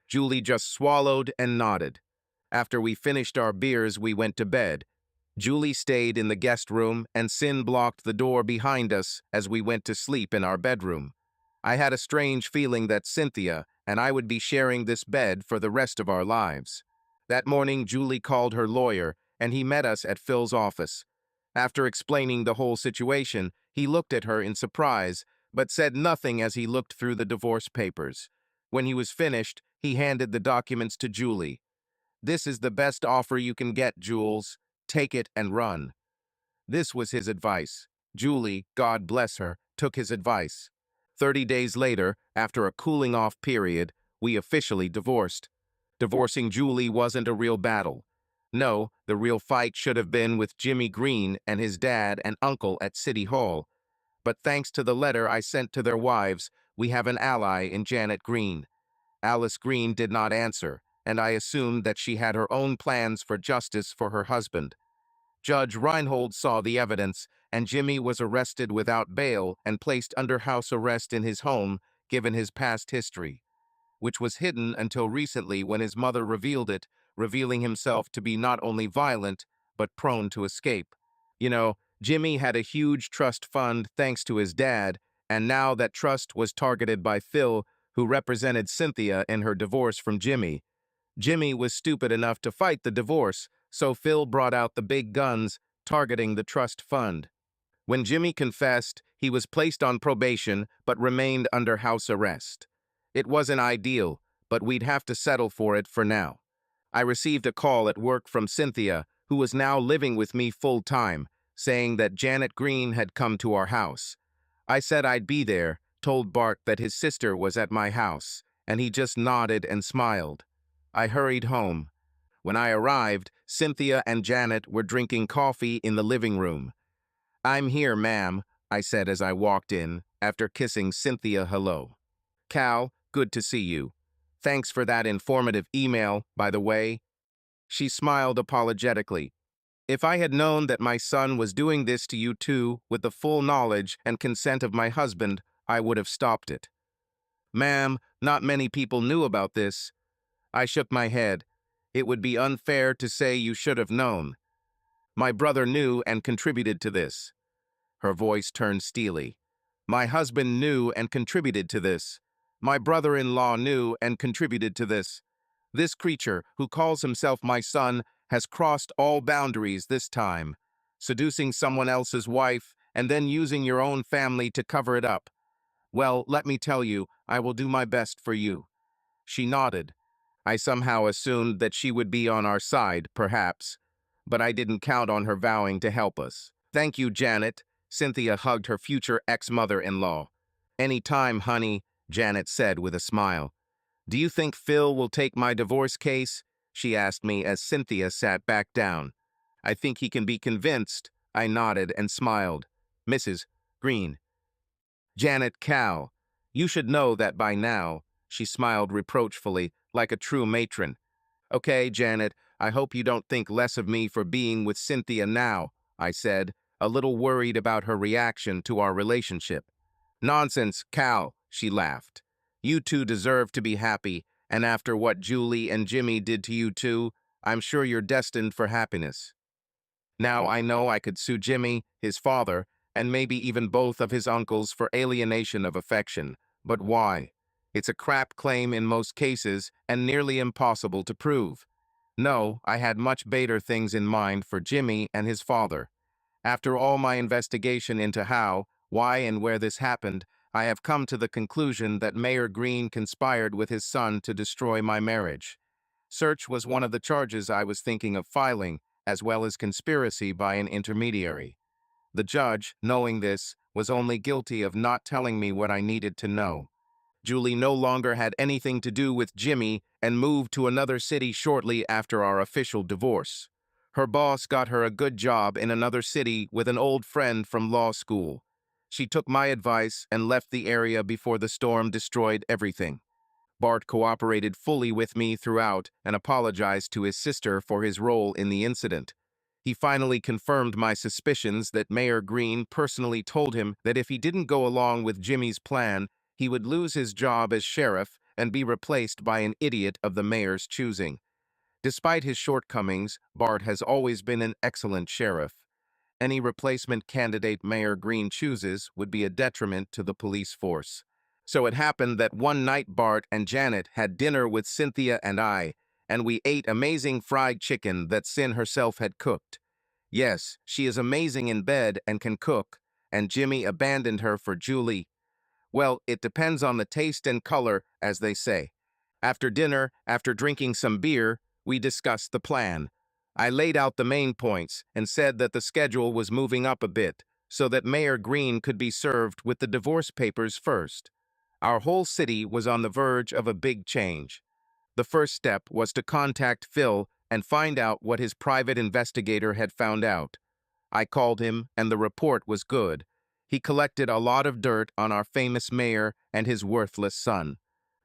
Julie just swallowed and nodded. After we finished our beers, we went to bed. Julie stayed in the guest room, and Sin blocked the door behind us as we went to sleep in our bedroom. I had a strange feeling that Cynthia and I would be sharing this bed for the rest of our lives. That morning, Julie called her lawyer, and he met us at Phil's office. After explaining the whole situation, he looked at her in surprise, but said nothing as he looked through the divorce papers. When he was finished, he handed the documents to Julie. "This is the best offer you can get, Jules. Take it and run." This was his advice. Julie, God bless her, took his advice. 30 days later, after a cooling-off period, we officially divorced. Divorcing Julie wasn't a real battle. No, the real fight should have been with Jimmy Green and his dad and uncle at City Hall. But thanks to the letter I sent to their wives, we have an ally in Janet Green. Alice Green did not answer, and I assumed that she had her own plans for justice for her husband. Judge Reinhold saw the evidence, and Jimmy was arrested without bail and placed under house arrest in his home, given his past history, which was hidden until recently when his mother revealed it, revealing himself to be not only violent, but prone to escape. You know, Jimmy had a huge trust fund thanks to his dad, and now that trust was targeted by Phil, who represented Cynthia in her divorce from Jimmy. Jimmy was stupid enough to fight the divorce, so Phil brought out the big guns, targeting the trust fund. When Jimmy confessed, he was placed on probation but remained under house arrest. It wasn't ideal, but we'd have to settle for it for now. I received a call at work from Cynthia, who was now living with me full-time, saying that Janet Green had come to our house. I said I'd be there, told Bart that his sister was at my house, and he just nodded and smiled. I hurried home. When I arrived, Cynthia and Janet were drinking coffee in the living room. "I'm here, ma'am," I said as I walked in, after kissing Cynthia hello. "Cal, good to see you. Thanks for that informative email, by the way." She smiled apologetically. "If I had known that my son was doing this to you too, with the full knowledge and consent of my husband, I would have stopped it." "Ma'am, not many people knew about this." I shook my head. "It would be unfair to say you should have known. My brother knew and contributed to this." Her voice turned steely. "My husband knew and contributed to this. My brother-in-law knew and contributed to this. This creature, who calls himself my son, has crossed all boundaries this time, seducing someone else's wife and then using your own family to cover it up. Well, let me tell you, I will do my best for you." She nodded. I somehow assumed that she would be on our side, perhaps, but I didn't count on her vowing to help us. "Thank you, Janet." Cynthia hugged her future ex-mother-in-law. "Any time, honey," Janet said with a smile. "Do you think Phil will take my divorce case?" she asked me as Cynthia sat back down. "I think he can be convinced." I nodded and smiled. "Mrs. Green." "Janet, Cal, you should know that by now." She smiled reproachfully, like a true matron. Okay, Janet, I hope you don't think less of me for being with Cynthia now, I said, a little worried about her reaction to our relationship. Nonsense, Cal, she laughed. You two deserve to be happy, and after what Julie and Jimmy did to you two, I'm sure you're destined for happiness. Now I know I could sue Jimmy, his father, and maybe even both of his uncles for alienation of affection. But why? It's a crap claim in most cases and nearly impossible to prove. No, I had much better things in mind for Jimmy and his father. After all my investigation into how, why, and where this happened, I have come to the conclusion that Mayor Green conspired with his son to destroy my marriage. Search was one of the charges I was thinking of filing, as well as conspiracy by an intermediary. The judge, knowing this, was only guilty of not telling me what I needed to know. Julie no longer had anything to do with Jimmy and moved to another city shortly after our official divorce. Her boss got her a good job in another city with an old friend from law school. She took my advice and left the area before the storm destroyed everything. Bart cooperated fully with me throughout and apologized to his sister for his role in the incident. He finally confirmed my suspicions that Mayor Green personally told him that if he didn't go along with Jimmy's plan, he would lose his job as sheriff and be replaced by an idiot of the mayor's choosing. Despite his shortcomings, Bart has always been an excellent sheriff. Any replacement candidate Mayor Green chooses would be a detriment to the police force. So it happened that one night Bart and Janet had dinner with Cynthia and we ate amazing fried chicken that Cyn herself had cooked. Yes, she is amazing in bed and can cook, and Jimmy abandoned her for Julie. Well, it depends on the taste and color, as they say. After dinner, after drinking some beer, we discussed the plan. I laid out the main points and said that the schedule was moving up a bit, so that Mayor Green could be served with the divorce papers first. Our whole city was on the verge of a big change. The first step was to contact Phil and find out what his private investigator had found out. I called him, and the report was good. He collected a lot of dirt on our famous mayor and his worthless son.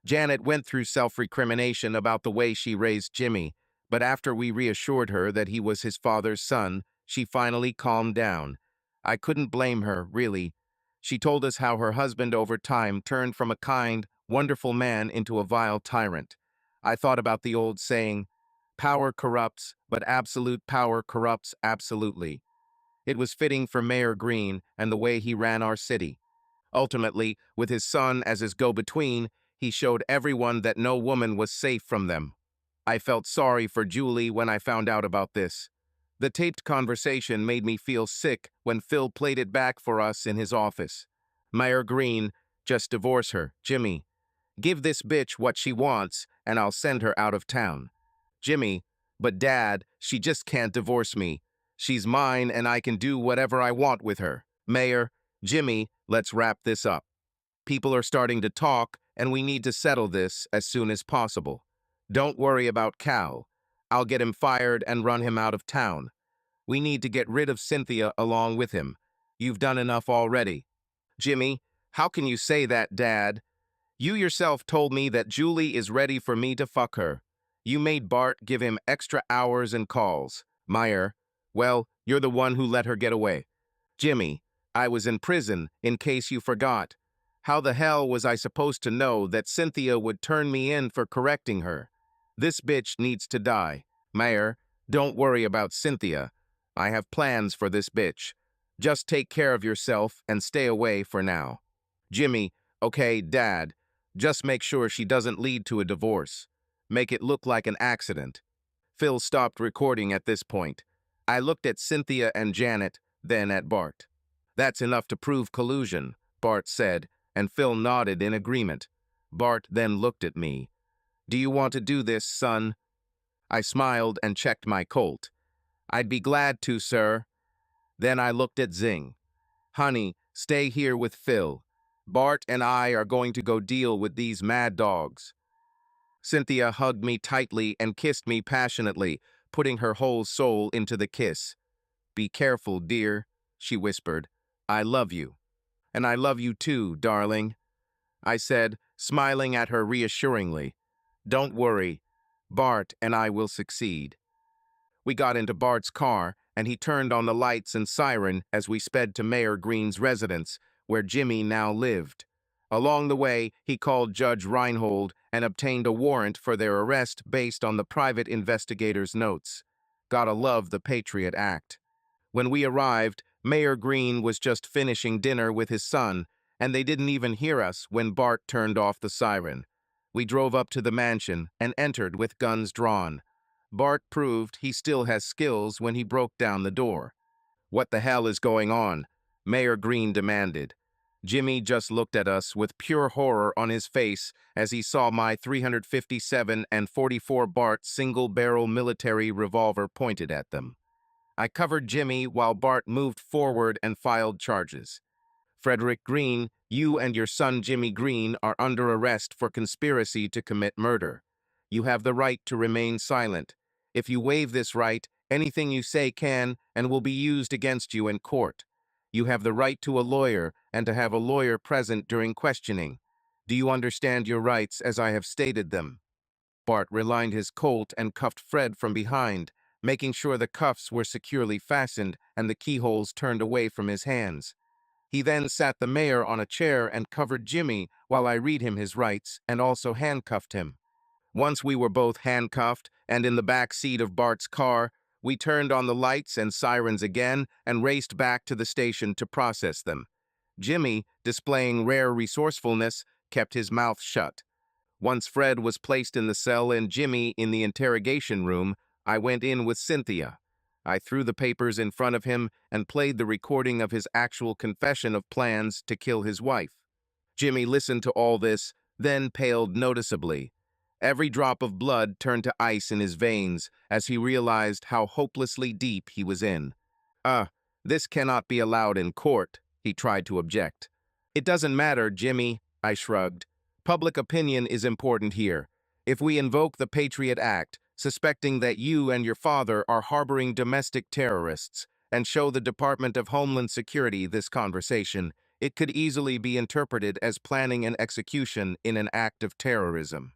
Janet went through self-recrimination about the way she raised Jimmy, but after we reassured her that he was his father's son, she finally calmed down. I couldn't blame her, really. She told us how her husband over time turned from a kind, wonderful man into a vile tyrant. I thought about the old saying, "Power corrupts, but absolute power corrupts absolutely." It was fitting for Mayor Green and the way he ran our city. Ultimately, with his son as his go-between, he showed everyone that no woman was safe from them. I felt sorry for Julie when I found out about this. The taped conversation made me feel sick when Phil played it back for us in his office. Mayor Green, just divorce her, Jimmy. Give this bitch what she wants, and I'll send her out of town. Jimmy, but Dad, she just can't divorce me. She's mine and I can do whatever I want with her. Mayor, Jimmy, let's wrap this up. People are starting to talk, and we need to settle this as soon as possible. Don't worry about Cal. I'll get him fired and run him out of town. We need to get rid of Cynthia along with him. You've done enough already. Jimmy, how can you say that, Dad? You yourself told me that Julie is ready for me to fuck her. You made Bart give him extra hours and calls. Meyer, well, you're the one who let her get away. Jimmy, I was in prison, in case you forgot. How the hell was I supposed to know that Cynthia would turn me in for correcting her? This bitch needs to die. Meyer, don't worry about Cynthia. I have plans for this bitch. Just take care of yourself and stay away for now. Jimmy, okay, Dad. Just make sure she doesn't lead to a divorce. Make it look like an accident. Phil stopped recording at this point. I looked at Cynthia and Janet, then at Bart. That's enough to prove collusion, Bart said, and Phil nodded in agreement. Bart then looked at me. Do you want to do this, son? I smiled and checked my Colt. I'd be glad to, sir. Then I looked at Zing. Honey, stay here with Phil. Bart and I are going to go deal with these mad dogs. Cynthia hugged me tightly and kissed me passionately, putting her whole soul into the kiss. Be careful, dear, she whispered. I love you. And I love you too, darling. I said, smiling at her reassuringly. "Don't worry. Bart and I will succeed." We got into Bart's car, and he turned on the lights and siren as we sped to Mayor Green's residence, where Jimmy now lived. Along the way, he called Judge Reinhold and obtained a warrant for their arrest based on the private investigator's notes. Gotta love the Patriot Act. When we arrived, Mayor Green was just finishing dinner with his son, and they didn't even hear us when Bart turned off the siren. We drove up to the mansion and entered with guns drawn. Bart proved he still has skills when he broke down the door. "What the hell is going on?" Mayor Green demanded. Jimmy just looked at us with pure horror on his face as he saw my 357 and 44 Bart single-barrel military revolver pointed at them. I covered Jimmy while Bart moved forward and filed charges. "Frederick Green, you and your son Jimmy Green are under arrest for conspiracy to commit murder. You have the right to remain silent. If you waive this right, anything you say can and will be used against you in court. You have the right to a lawyer and to have a lawyer present during questioning. Do you understand your rights as I have stated them?" Bart relined his Colt and cuffed Fred from behind, making sure the cuffs were securely fastened and the keyholes turned away from his hands. He then sat the mayor on a chair and covered Jimmy while I read him his rights and also handcuffed him. Once we were both handcuffed and in the back seat of Bart's car, we turned on the lights and sirens again and raced back to the station to process them. Jimmy, displaying rare resourcefulness, kept his mouth shut. Once Fred was placed in the cell and Jimmy in the interrogation room, I went in with Cynthia. I threw the papers in front of him and played the recording of his actual confession of plans to kill his wife. Jimmy listened to all this, then paled noticeably. Every drop of blood turned to ice in his veins as he realized how hopelessly deep he was in. "Uh, this cannot be allowed in court," he tried to object. "It doesn't matter, Jimmy," I shrugged. "Public opinion is important here. If we invoke the Patriot Act, suspecting that you and your father are harboring domestic terrorists, and show the Department of Homeland Security this conversation, it could easily be interpreted as planning an execution in an act of terrorism."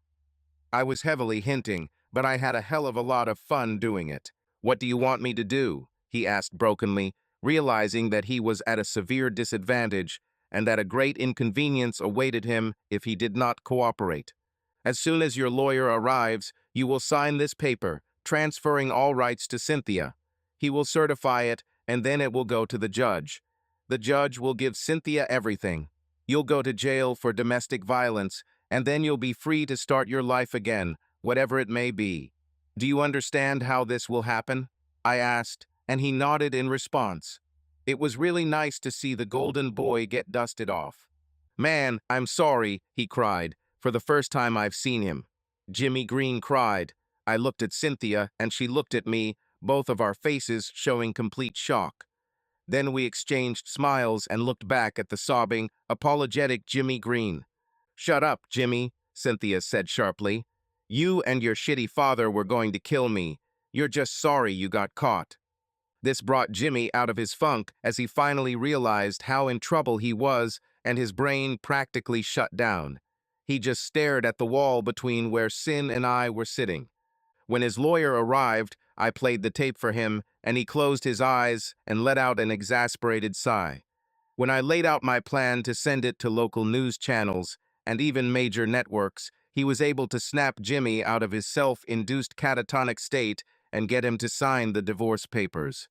I was heavily hinting, but I had a hell of a lot of fun doing it. "What do you want me to do?" he asked brokenly, realizing that he was at a severe disadvantage and that a great inconvenience awaited him if he did not cooperate. "As soon as your lawyer arrives, you will sign this paper, transferring all rights to Cynthia. He will certify it, and then it will go to the judge. The judge will give Cynthia everything. You'll go to jail for domestic violence, and then you'll be free to start your life again, whatever it may be. Do you understand how this will happen?" I asked, and he nodded in response. It was really nice to see the golden boy get dusted off. "Man, I'm sorry," he cried, for the first time I've seen him. Jimmy Green cried. I looked at Cynthia, and she looked at me, both of our faces showing complete shock. Then we exchanged smiles and looked back at the sobbing, apologetic Jimmy Green. "Shut up, Jimmy," Cynthia said sharply. "You and your shitty father were going to kill me. You're just sorry you got caught." This brought Jimmy out of his funk as he finally realized how in trouble he was, and his brain practically shut down. He just stared at the wall between where Sin and I were sitting. When his lawyer arrived, I played the tape for him, and he closed his eyes and let out an exasperated sigh. When I laid out my plan to send it to local news channels and even major networks, he was able to snap Jimmy out of his self-induced catatonic state and get him to sign the divorce papers.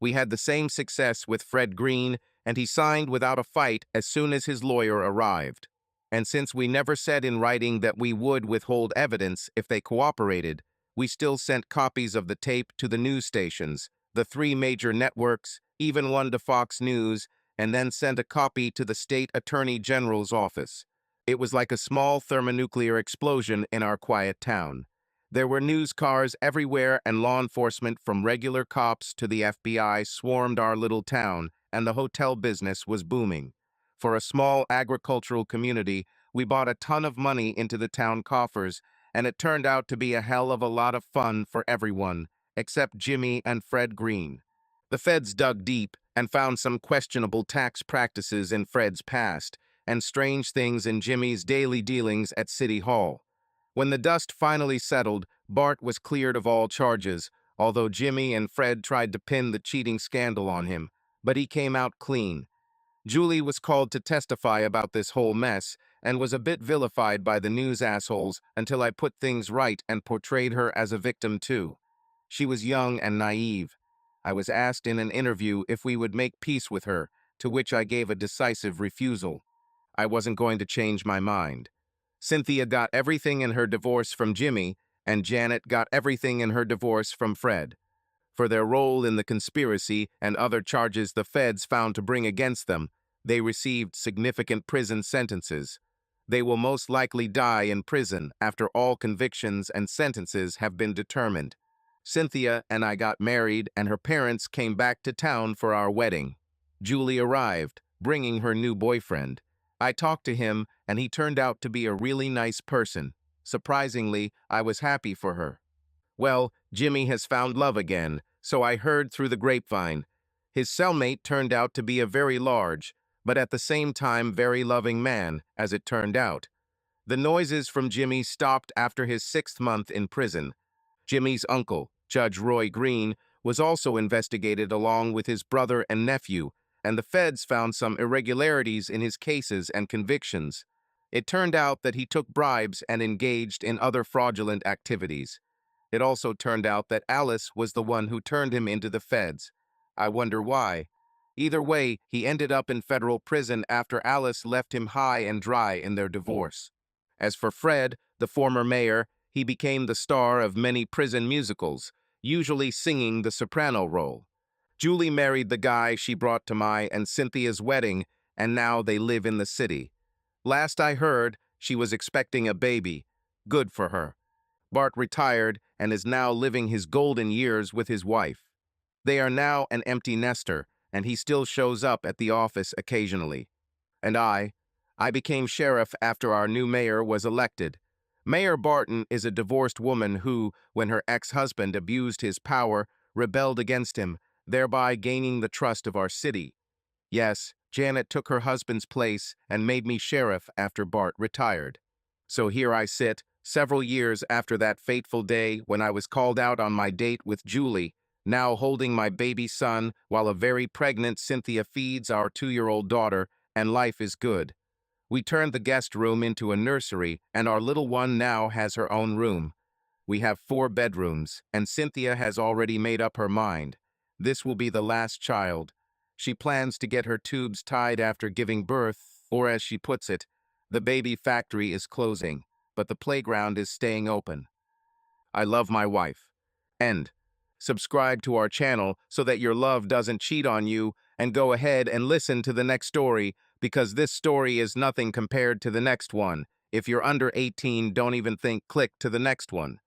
We had the same success with Fred Green, and he signed without a fight as soon as his lawyer arrived. And since we never said in writing that we would withhold evidence if they cooperated, we still sent copies of the tape to the news stations, the 3 major networks, even one to Fox News, and then sent a copy to the state attorney general's office. It was like a small thermonuclear explosion in our quiet town. There were news cars everywhere, and law enforcement from regular cops to the FBI swarmed our little town, and the hotel business was booming. For a small agricultural community, we bought a ton of money into the town coffers, and it turned out to be a hell of a lot of fun for everyone, except Jimmy and Fred Green. The feds dug deep and found some questionable tax practices in Fred's past, and strange things in Jimmy's daily dealings at City Hall. When the dust finally settled, Bart was cleared of all charges, although Jimmy and Fred tried to pin the cheating scandal on him, but he came out clean. Julie was called to testify about this whole mess and was a bit vilified by the news assholes until I put things right and portrayed her as a victim too. She was young and naive. I was asked in an interview if we would make peace with her, to which I gave a decisive refusal. I wasn't going to change my mind. Cynthia got everything in her divorce from Jimmy, and Janet got everything in her divorce from Fred. For their role in the conspiracy and other charges the feds found to bring against them, they received significant prison sentences. They will most likely die in prison after all convictions and sentences have been determined. Cynthia and I got married, and her parents came back to town for our wedding. Julie arrived, bringing her new boyfriend. I talked to him, and he turned out to be a really nice person. Surprisingly, I was happy for her. Well, Jimmy has found love again, so I heard through the grapevine. His cellmate turned out to be a very large, but at the same time very loving man, as it turned out. The noises from Jimmy stopped after his 6th month in prison. Jimmy's uncle, Judge Roy Green, was also investigated along with his brother and nephew, and the feds found some irregularities in his cases and convictions. It turned out that he took bribes and engaged in other fraudulent activities. It also turned out that Alice was the one who turned him into the feds. I wonder why. Either way, he ended up in federal prison after Alice left him high and dry in their divorce. As for Fred, the former mayor, he became the star of many prison musicals, usually singing the soprano role. Julie married the guy she brought to my and Cynthia's wedding, and now they live in the city. Last I heard, she was expecting a baby. Good for her. Bart retired and is now living his golden years with his wife. They are now an empty nester, and he still shows up at the office occasionally. And I became sheriff after our new mayor was elected. Mayor Barton is a divorced woman who, when her ex-husband abused his power, rebelled against him, thereby gaining the trust of our city. Yes, Janet took her husband's place and made me sheriff after Bart retired. So here I sit, several years after that fateful day when I was called out on my date with Julie, now holding my baby son while a very pregnant Cynthia feeds our 2-year-old daughter, and life is good. We turned the guest room into a nursery, and our little one now has her own room. We have 4 bedrooms, and Cynthia has already made up her mind. This will be the last child. She plans to get her tubes tied after giving birth, or as she puts it, the baby factory is closing, but the playground is staying open. I love my wife. End. Subscribe to our channel so that your love doesn't cheat on you, and go ahead and listen to the next story, because this story is nothing compared to the next one. If you're under 18, don't even click to the next one.